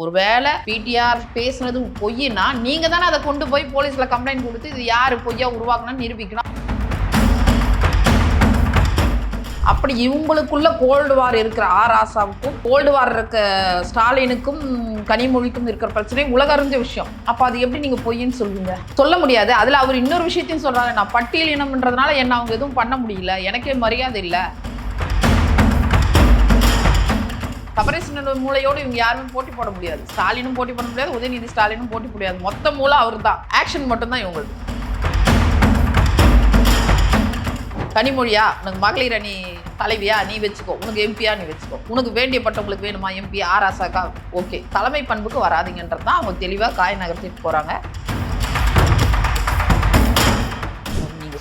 ஒருவேளை பிடிஆர் பேசுனது பொய்னா நீங்க தானே அதை கொண்டு போய் போலீஸ்ல கம்ப்ளைண்ட் கொடுத்து இது யாரு பொய்யா உருவாக்கணும்னு நிரூபிக்கணும். அப்படி இவங்களுக்குள்ள கோல்டு வார் இருக்கிற ஆராசாவுக்கும் கோல்டு வார் இருக்க ஸ்டாலினுக்கும் கனிமொழிக்கும் இருக்கிற பிரச்சனை உலக அறிஞ்ச விஷயம். அப்ப அது எப்படி நீங்க பொய்ன்னு சொல்லுவீங்க? சொல்ல முடியாது. அதுல அவர் இன்னொரு விஷயத்தையும் சொல்றாரு, நான் பட்டியல் இனம்ன்றதுனால என்ன அவங்க எதுவும் பண்ண முடியல, எனக்கே மரியாதை இல்லை. சபரீஷனோட மூளையோடு இவங்க யாருமே போட்டி போட முடியாது. ஸ்டாலினும் போட்டி போட முடியாது, உதயநிதி ஸ்டாலினும் போட்டி முடியாது. மொத்த மூளை அவர் தான், ஆக்ஷன் மட்டும்தான் இவங்களுக்கு. கனிமொழியா உனக்கு மகளிர் அணி தலைவியா நீ வச்சுக்கோ, உனக்கு எம்பியா நீ வச்சுக்கோ, உனக்கு வேண்டியப்பட்டவங்களுக்கு வேணுமா எம்பி ஆராசாக்கா ஓகே, தலைமை பண்புக்கு வராதிங்கன்றது தான் அவங்க தெளிவாக காய் நகர்த்திட்டு போறாங்க.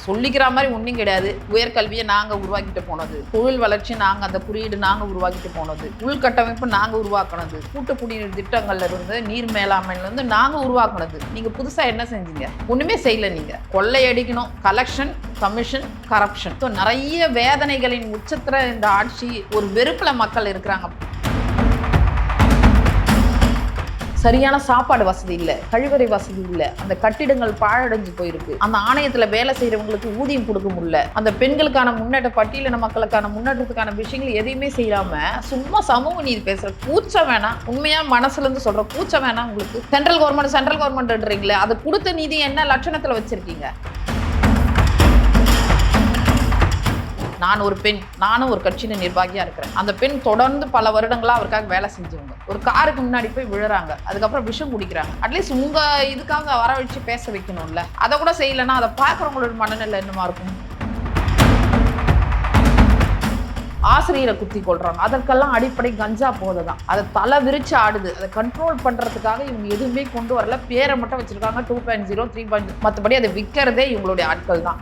சொல்லிக்கிற மாதிரி ஒன்றும் கிடையாது. உயர்கல்வியை நாங்கள் உருவாக்கிட்டு போனது, தொழில் வளர்ச்சி நாங்கள் அந்த குறியீடு நாங்கள் உருவாக்கிட்டு போனது, உள்கட்டமைப்பு நாங்கள் உருவாக்குனது, கூட்டு குடிநீர் திட்டங்கள்ல இருந்து நீர் மேலாண்மையில இருந்து நாங்கள் உருவாக்குனது. நீங்கள் புதுசாக என்ன செஞ்சீங்க? ஒன்றுமே செய்யலை. நீங்கள் கொள்ளையடிக்கணும், கலெக்ஷன், கமிஷன், கரப்ஷன். ஸோ நிறைய வேதனைகளின் உச்சத்தில் இந்த ஆட்சி. ஒரு வெறுப்பில் மக்கள் இருக்கிறாங்க. சரியான சாப்பாடு வசதி இல்லை, கழிவறை வசதி இல்லை, அந்த கட்டிடங்கள் பாழடைஞ்சு போயிருக்கு, அந்த ஆணையத்துல வேலை செய்யறவங்களுக்கு ஊதியம் கொடுக்க முடியல, அந்த பெண்களுக்கான முன்னேற்ற பட்டியலின மக்களுக்கான முன்னேற்றத்துக்கான விஷயங்கள் எதையுமே செய்யாம சும்மா சமூக நீதி பேசுற கூச்சம் வேணாம். உண்மையா மனசுல இருந்து சொல்ற கூச்சம் வேணாம் உங்களுக்கு. சென்ட்ரல் கவர்மெண்ட்ன்றீங்களே, அது கொடுத்த நிதி என்ன லட்சணத்துல வச்சிருக்கீங்க? நான் ஒரு பெண், நானும் ஒரு கட்சியின் நிர்வாகியா இருக்கிறேன். அந்த பெண் தொடர்ந்து பல வருடங்களா அவருக்காக வேலை செஞ்சவங்க. ஒரு காருக்கு முன்னாடி போய் விழுறாங்க, அதுக்கப்புறம் விஷம் குடிக்கிறாங்க. அட்லீஸ்ட் உங்க இதுக்காக வரவழைச்சு பேச வைக்கணும்ல. அதை கூட செய்யலைன்னா அதை பார்க்குறவங்களோட மனநிலை என்னமா இருக்கும்? ஆசிரியரை குத்தி கொள்றாங்க, அதற்கெல்லாம் அடிப்படை கஞ்சா போதை தான். அதை தலை விரிச்சு ஆடுது. அதை கண்ட்ரோல் பண்றதுக்காக இவங்க எதுவுமே கொண்டு வரல. பேரை மட்டும் வச்சிருக்காங்க 2.0 3. மற்றபடி அதை விற்கிறதே இவங்களுடைய ஆட்கள் தான்.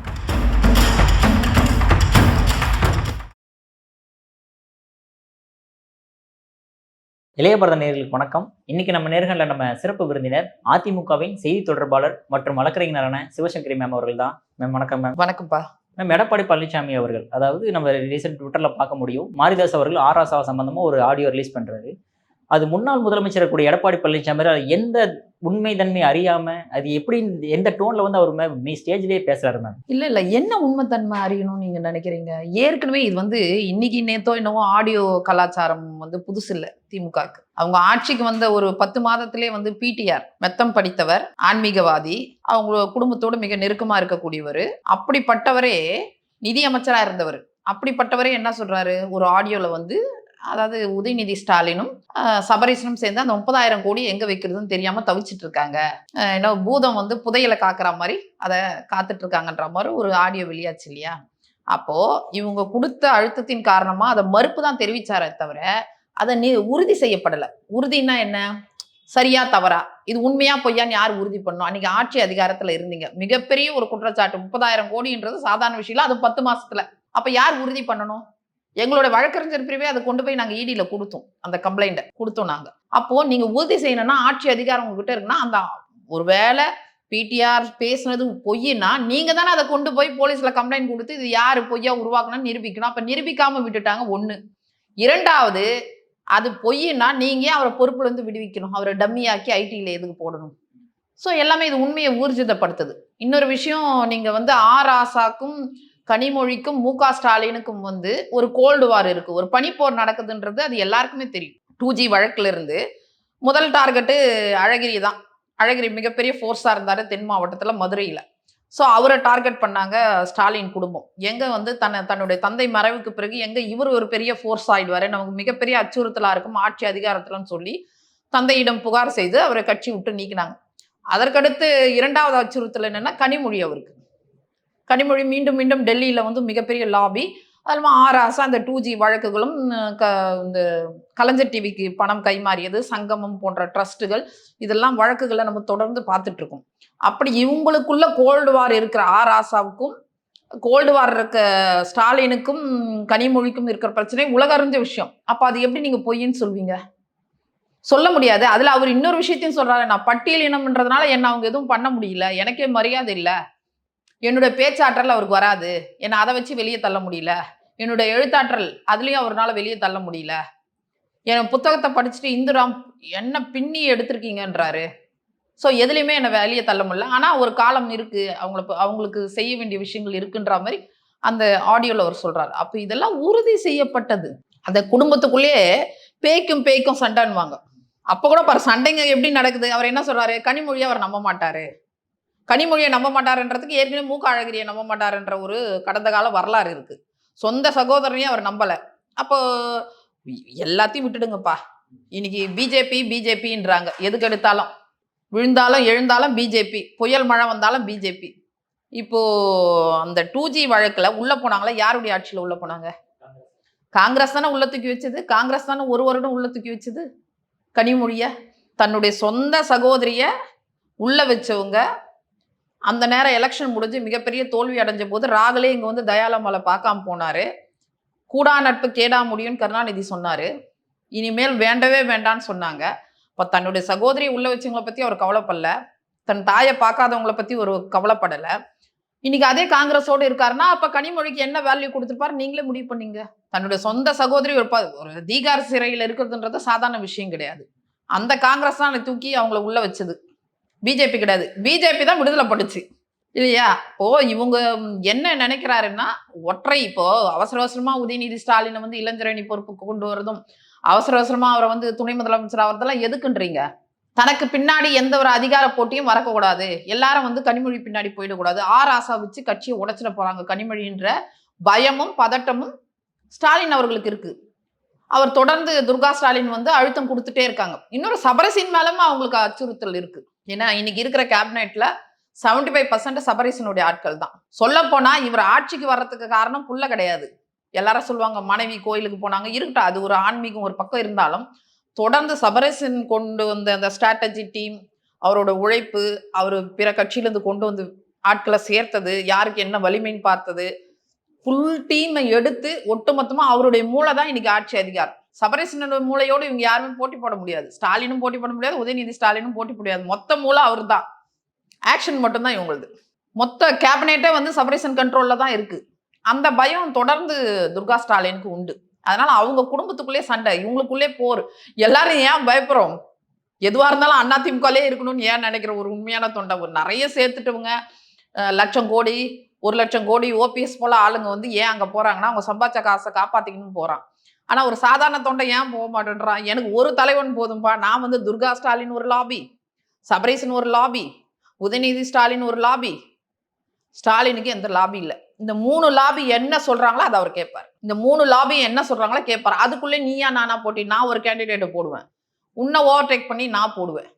இளைய பாரத நேயர்களுக்கு வணக்கம். இன்னைக்கு நம்ம நேர்களில் நம்ம சிறப்பு விருந்தினர் அதிமுகவின் செய்தி தொடர்பாளர் மற்றும் வழக்கறிஞரான சிவசங்கரி மேம் அவர்கள் தான். மேம் வணக்கம். மேம் வணக்கம்ப்பா. மேம், எடப்பாடி பழனிசாமி அவர்கள், அதாவது நம்ம ரீசெண்ட் ட்விட்டர்ல பார்க்க முடியும், மாரிதாஸ் அவர்கள் ஆராசா சம்பந்தமா ஒரு ஆடியோ ரிலீஸ் பண்றாரு. அது முன்னாள் முதலமைச்சர் கூடிய எடப்பாடி பழனிசாமி எந்த உண்மை தன்மை அறியாம அது எப்படி எந்த டோன்ல வந்து அவர் நீ ஸ்டேஜ்லயே பேசுறாரு மேம்? இல்ல என்ன உண்மைத்தன்மை அறியணும்னு நீங்க நினைக்கிறீங்க? ஏற்கனவே இது வந்து இன்னைக்கு நேத்தோ என்னவோ ஆடியோ கலாச்சாரம் வந்து புதுசு இல்லை திமுகக்கு. அவங்க ஆட்சிக்கு வந்த ஒரு 10 மாதத்திலே வந்து பிடிஆர் மெத்தம் படித்தவர், ஆன்மீகவாதி, அவங்க குடும்பத்தோடு மிக நெருக்கமா இருக்கக்கூடியவர், அப்படிப்பட்டவரே நிதி அமைச்சரா இருந்தவர். அப்படிப்பட்டவரே என்ன சொல்றாரு ஒரு ஆடியோல வந்து, அதாவது உதயநிதி ஸ்டாலினும் சபரீஷனும் சேர்ந்து அந்த 30,000 கோடி எங்க வைக்கிறதுன்னு தெரியாம தவிச்சிட்டு இருக்காங்க, என்ன பூதம் வந்து புதையலை காக்குற மாதிரி அதை காத்துட்டு இருக்காங்கன்ற மாதிரி ஒரு ஆடியோ வெளியாச்சு இல்லையா? அப்போ இவங்க கொடுத்த அழுத்தத்தின் காரணமா அதை மறுப்பு தான் தெரிவிச்சாரே தவிர அதை உறுதி செய்யப்படலை. உறுதினா என்ன? சரியா தவறா, இது உண்மையா பொய்யான்னு யார் உறுதி பண்ணும்? அன்னைக்கு ஆட்சி அதிகாரத்துல இருந்தீங்க, மிகப்பெரிய ஒரு குற்றச்சாட்டு. 30,000 கோடின்றது சாதாரண விஷயம், அது 10 மாசத்துல. அப்ப யார் உறுதி பண்ணணும்? எங்களோட வழக்கறிஞர் பிரிவே அதை கொண்டு போய் நாங்க இடியில கொடுத்தோம், அந்த கம்ப்ளைண்ட கொடுத்தோம் நாங்க. அப்போ நீங்க உறுதி செய்யணும்னா ஆட்சி அதிகாரம் உங்ககிட்ட இருக்குன்னா, அந்த ஒருவேளை பிடிஆர் பேசுனது பொய்னா நீங்க தானே அதை கொண்டு போய் போலீஸ்ல கம்ப்ளைண்ட் கொடுத்து இது யாரு பொய்யா உருவாக்கணும்னு நிரூபிக்கணும். அப்ப நிரூபிக்காம விட்டுட்டாங்க ஒண்ணு. இரண்டாவது, அது பொய்னா நீங்க அவரை பொறுப்புல இருந்து விடுவிக்கணும். அவரை டம்மியாக்கி ஐடியில எதுக்கு போடணும்? ஸோ எல்லாமே இது உண்மையை ஊர்ஜிதப்படுத்துது. இன்னொரு விஷயம், நீங்க வந்து ஆராசாக்கும் கனிமொழிக்கும் முக ஸ்டாலினுக்கும் வந்து ஒரு கோல்டு வார் இருக்கு, ஒரு பனிப்போர் நடக்குதுன்றது அது எல்லாருக்குமே தெரியும். 2G வழக்குல இருந்து முதல் டார்கெட்டு அழகிரி தான். அழகிரி மிகப்பெரிய ஃபோர்ஸா இருந்தாரு தென் மாவட்டத்துல, மதுரையில. ஸோ அவரை டார்கெட் பண்ணாங்க ஸ்டாலின் குடும்பம். எங்க வந்து தன்னுடைய தந்தை மறைவுக்கு பிறகு எங்க இவர் ஒரு பெரிய ஃபோர்ஸ் ஆயிடுவாரு, நமக்கு மிகப்பெரிய அச்சுறுத்தலா இருக்கும் ஆட்சி அதிகாரத்துலன்னு சொல்லி தந்தையிடம் புகார் செய்து அவரை கட்சி விட்டு நீக்கினாங்க. அதற்கடுத்து இரண்டாவது அச்சுறுத்தல் என்னன்னா கனிமொழி. அவருக்கு கனிமொழி மீண்டும் மீண்டும் டெல்லியில வந்து மிகப்பெரிய லாபி. அதுமா ஆராசா அந்த 2G வழக்குகளும், இந்த கலைஞர் டிவிக்கு பணம் கைமாறியது, சங்கமம் போன்ற ட்ரஸ்ட்டுகள், இதெல்லாம் வழக்குகளை நம்ம தொடர்ந்து பார்த்துட்டு இருக்கோம். அப்படி இவங்களுக்குள்ள கோல்டு வார் இருக்கிற ஆராசாவுக்கும் கோல்டு வார் இருக்க ஸ்டாலினுக்கும் கனிமொழிக்கும் இருக்கிற பிரச்சனை உலக அறிஞ்ச விஷயம். அப்ப அது எப்படி நீங்க பொய்ன்னு சொல்வீங்க? சொல்ல முடியாது. அதுல அவர் இன்னொரு விஷயத்தையும் சொல்றாரு, நான் பட்டியல் இனம்ன்றதுனால என்ன அவங்க எதுவும் பண்ண முடியல, எனக்கே மரியாதை இல்லை, என்னுடைய பேச்சாற்றல் அவருக்கு வராது, என்னை அதை வச்சு வெளியே தள்ள முடியல, என்னுடைய எழுத்தாற்றல் அதுலயும் அவரால் வெளியே தள்ள முடியல, என் புத்தகத்தை படிச்சுட்டு இந்துராம் என்ன பின்னி எடுத்திருக்கீங்கன்றாரு. ஸோ எதுலையுமே என்னை வெளியே தள்ள முடியல. ஆனால் ஒரு காலம் இருக்கு, அவங்களுக்கு செய்ய வேண்டிய விஷயங்கள் இருக்குன்ற மாதிரி அந்த ஆடியோவில் அவர் சொல்றாரு. அப்போ இதெல்லாம் உறுதி செய்யப்பட்டது. அந்த குடும்பத்துக்குள்ளேயே பேய்க்கும் சண்டைன்னுவாங்க. அப்போ கூட பாரு சண்டைங்க எப்படி நடக்குது. அவர் என்ன சொல்றாரு, கனிமொழியை அவர் நம்ப மாட்டாரு. கனிமொழியை நம்ப மாட்டாருன்றதுக்கு ஏற்கனவே மூக்க அழகிரியை நம்ப மாட்டாருன்ற ஒரு கடந்த கால வரலாறு இருக்கு. சொந்த சகோதரனையும் அவர் நம்பல. அப்போ எல்லாத்தையும் விட்டுடுங்கப்பா. இன்னைக்கு பிஜேபின்றாங்க. எதுக்கு எடுத்தாலும் விழுந்தாலும் எழுந்தாலும் பிஜேபி, புயல் மழை வந்தாலும் பிஜேபி. இப்போ அந்த 2G வழக்குல உள்ள போனாங்களா, யாருடைய ஆட்சியில உள்ள போனாங்க? காங்கிரஸ் தானே உள்ள தூக்கி வச்சது. காங்கிரஸ் தானே ஒரு வருடம் உள்ள தூக்கி வச்சது கனிமொழிய. தன்னுடைய சொந்த சகோதரிய உள்ள வச்சவங்க. அந்த நேரம் எலெக்ஷன் முடிஞ்சு மிகப்பெரிய தோல்வி அடைஞ்ச போது ராகுலே இங்க வந்து தயாளமலை பார்க்காம போனாரு. கூடா நட்பு கேடா முடியும்னு கருணாநிதி சொன்னாரு. இனிமேல் வேண்டவே வேண்டான்னு சொன்னாங்க. இப்போ தன்னுடைய சகோதரியை உள்ள வச்சவங்களை பத்தி அவர் கவலைப்படல. தன் தாயை பார்க்காதவங்களை பத்தி ஒரு கவலைப்படல. இன்னைக்கு அதே காங்கிரஸோடு இருக்காருன்னா அப்ப கனிமொழிக்கு என்ன வேல்யூ கொடுத்துருப்பாரு நீங்களே முடிவு பண்ணீங்க. தன்னுடைய சொந்த சகோதரி ஒரு தீகார் சிறையில் இருக்கிறதுன்றது சாதாரண விஷயம் கிடையாது. அந்த காங்கிரஸ் தான் தூக்கி அவங்கள உள்ள வச்சது, பிஜேபி கிடையாது. பிஜேபி தான் விடுதலை பண்ணுச்சு இல்லையா? இப்போ இவங்க என்ன நினைக்கிறாருன்னா ஒற்றை, இப்போ அவசர அவசரமா உதயநிதி ஸ்டாலினை வந்து இளைஞரணி பொறுப்புக்கு கொண்டு வரதும், அவசர அவசரமா அவரை வந்து துணை முதலமைச்சர் ஆகிறதெல்லாம் எதுக்குன்றீங்க? தனக்கு பின்னாடி எந்த ஒரு அதிகார போட்டியும் வரக்கூடாது, எல்லாரும் வந்து கனிமொழி பின்னாடி போயிடக்கூடாது, ஆசா வச்சு கட்சியை உடைச்சிட போறாங்க கனிமொழின்ற பயமும் பதட்டமும் ஸ்டாலின் அவர்களுக்கு இருக்கு. அவர் தொடர்ந்து துர்கா ஸ்டாலின் வந்து அழுத்தம் கொடுத்துட்டே இருக்காங்க. இன்னொரு சபரசின் மேலும் அவங்களுக்கு அச்சுறுத்தல் இருக்கு. ஏன்னா இன்னைக்கு இருக்கிற கேபினெட்ல 75% சபரீசனுடைய ஆட்கள் தான். சொல்ல போனா இவர் ஆட்சிக்கு வர்றதுக்கு காரணம் புள்ள கிடையாது. எல்லாரும் சொல்லுவாங்க மனைவி கோயிலுக்கு போனாங்க, இருக்கட்டும், அது ஒரு ஆன்மீகம் ஒரு பக்கம் இருந்தாலும் தொடர்ந்து சபரீசன் கொண்டு வந்த அந்த ஸ்ட்ராட்டஜி டீம், அவரோட உழைப்பு, அவர் பிற கட்சியிலிருந்து கொண்டு வந்து ஆட்களை சேர்த்தது, யாருக்கு என்ன வலிமைன்னு பார்த்தது, ஃபுல் டீமை எடுத்து ஒட்டுமொத்தமா அவருடைய மூளை தான் இன்னைக்கு ஆட்சி அதிகாரம். சபரீசனோட மூளையோடு இவங்க யாருமே போட்டி போட முடியாது. ஸ்டாலினும் போட்டி போட முடியாது, உதயநிதி ஸ்டாலினும் போட்டி போட முடியாது. மொத்த மூளை அவர் தான். ஆக்ஷன் மட்டும்தான் இவங்களது. மொத்த கேபினெட்டே வந்து சபரீசன் கண்ட்ரோல்ல தான் இருக்கு. அந்த பயம் தொடர்ந்து துர்கா ஸ்டாலினுக்கு உண்டு. அதனால அவங்க குடும்பத்துக்குள்ளே சண்டை, இவங்களுக்குள்ளே போர். எல்லாரும் ஏன் பயப்படுறோம்? எதுவா இருந்தாலும் அதிமுகலே இருக்கணும்னு ஏன் நினைக்கிற ஒரு உண்மையான தொண்டை. நிறைய சேர்த்துட்டவங்க, லட்சம் கோடி 1,00,000 கோடி ஓபிஎஸ் போல ஆளுங்க வந்து ஏன் அங்க போறாங்கன்னா அவங்க சம்பாதிச்ச காசை காப்பாத்திக்கணும்னு போறான். ஆனா ஒரு சாதாரண தொண்டை ஏன் போக மாட்டேன்றான்? எனக்கு ஒரு தலைவன் போதும்பா, நான் வந்து துர்கா ஸ்டாலின் ஒரு லாபி, சபரீசன் ஒரு லாபி, உதயநிதி ஸ்டாலின் ஒரு லாபி, ஸ்டாலினுக்கு எந்த லாபி இல்லை. இந்த 3 லாபி என்ன சொல்றாங்களோ அதை அவர் கேட்பார். இந்த 3 லாபி என்ன சொல்றாங்களோ கேட்பார். அதுக்குள்ளே நீயா நானா போட்டி, நான் ஒரு கேண்டிடேட்டை போடுவேன், உன்னை ஓவர்டேக் பண்ணி நான் போடுவேன்.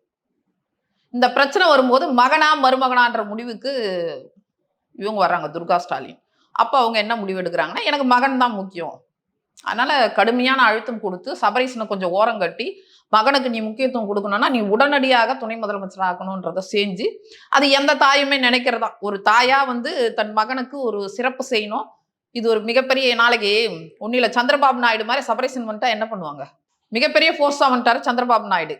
இந்த பிரச்சனை வரும்போது மகனா மருமகனான்ற முடிவுக்கு இவங்க வர்றாங்க, துர்கா ஸ்டாலின். அப்போ அவங்க என்ன முடிவு எடுக்கிறாங்கன்னா எனக்கு மகன் தான் முக்கியம். அதனால கடுமையான அழுத்தம் கொடுத்து சபரீசனை கொஞ்சம் ஓரம் கட்டி, மகனுக்கு நீ முக்கியத்துவம் கொடுக்கணும்னா நீ உடனடியாக துணை முதலமைச்சர் ஆக்கணும்ன்றதை செஞ்சு, அது எந்த தாயுமே நினைக்கிறதா. ஒரு தாயா வந்து தன் மகனுக்கு ஒரு சிறப்பு செய்யணும். இது ஒரு மிகப்பெரிய, நாளைக்கு ஒன்னில சந்திரபாபு நாயுடு மாதிரி சபரீசன் வந்துட்டா என்ன பண்ணுவாங்க? மிகப்பெரிய ஃபோர்ஸா வந்துட்டாரு சந்திரபாபு நாயுடு.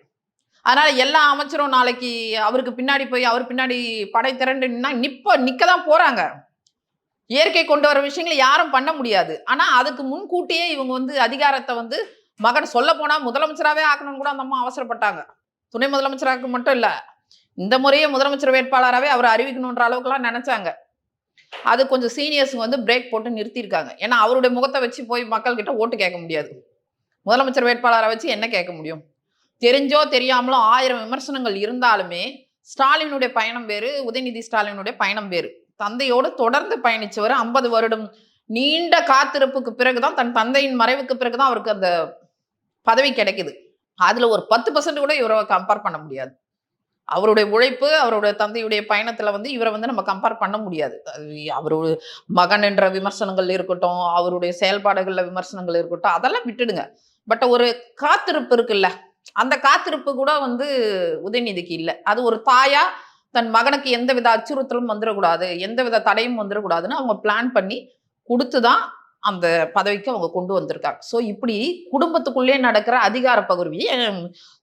அதனால எல்லா அமைச்சரும் நாளைக்கு அவருக்கு பின்னாடி போய் அவர் பின்னாடி படை திரண்டு நிக்க தான் போறாங்க. இயற்கை கொண்டு வர விஷயங்களை யாரும் பண்ண முடியாது. ஆனா அதுக்கு முன்கூட்டியே இவங்க வந்து அதிகாரத்தை வந்து மகன் சொல்ல போனா முதலமைச்சராகவே ஆக்கணும்னு கூட அந்த அம்மா அவசரப்பட்டாங்க. துணை முதலமைச்சராக மட்டும் இல்ல, இந்த முறையே முதலமைச்சர் வேட்பாளராகவே அவர் அறிவிக்கணுன்ற அளவுக்குலாம் நினைச்சாங்க. அது கொஞ்சம் சீனியர்ஸ் வந்து பிரேக் போட்டு நிறுத்தியிருக்காங்க. ஏன்னா அவருடைய முகத்தை வச்சு போய் மக்கள் கிட்ட ஓட்டு கேட்க முடியாது. முதலமைச்சர் வேட்பாளரை வச்சு என்ன கேட்க முடியும்? தெரிஞ்சோ தெரியாமலோ 1000 விமர்சனங்கள் இருந்தாலுமே ஸ்டாலினுடைய பயணம் வேறு, உதயநிதி ஸ்டாலினுடைய பயணம் வேறு. தந்தையோடு தொடர்ந்து பயணிச்சவர் 50 வருடம் நீண்ட காத்திருப்புக்கு பிறகுதான், தன் தந்தையின் மறைவுக்கு பிறகுதான் அவருக்கு அந்த பதவி கிடைக்குது. அதுல ஒரு 10% கூட இவரை கம்பேர் பண்ண முடியாது. அவருடைய உழைப்பு, அவருடைய தந்தையுடைய பயணத்துல வந்து இவரை வந்து நம்ம கம்பேர் பண்ண முடியாது. அவருடைய மகன் என்ற விமர்சனங்கள் இருக்கட்டும், அவருடைய செயல்பாடுகள்ல விமர்சனங்கள் இருக்கட்டும், அதெல்லாம் விட்டுடுங்க. பட் ஒரு காத்திருப்பு இருக்குல்ல, அந்த காத்திருப்பு கூட வந்து உதயநிதிக்கு இல்லை. அது ஒரு தாயா தன் மகனுக்கு எந்தவித அச்சுறுத்தலும் வந்துடக்கூடாது, எந்தவித தடையும் வந்துடக்கூடாதுன்னு அவங்க பிளான் பண்ணி கொடுத்துதான் அந்த பதவிக்கு அவங்க கொண்டு வந்திருக்காங்க. ஸோ இப்படி குடும்பத்துக்குள்ளே நடக்கிற அதிகார பகிர்வு,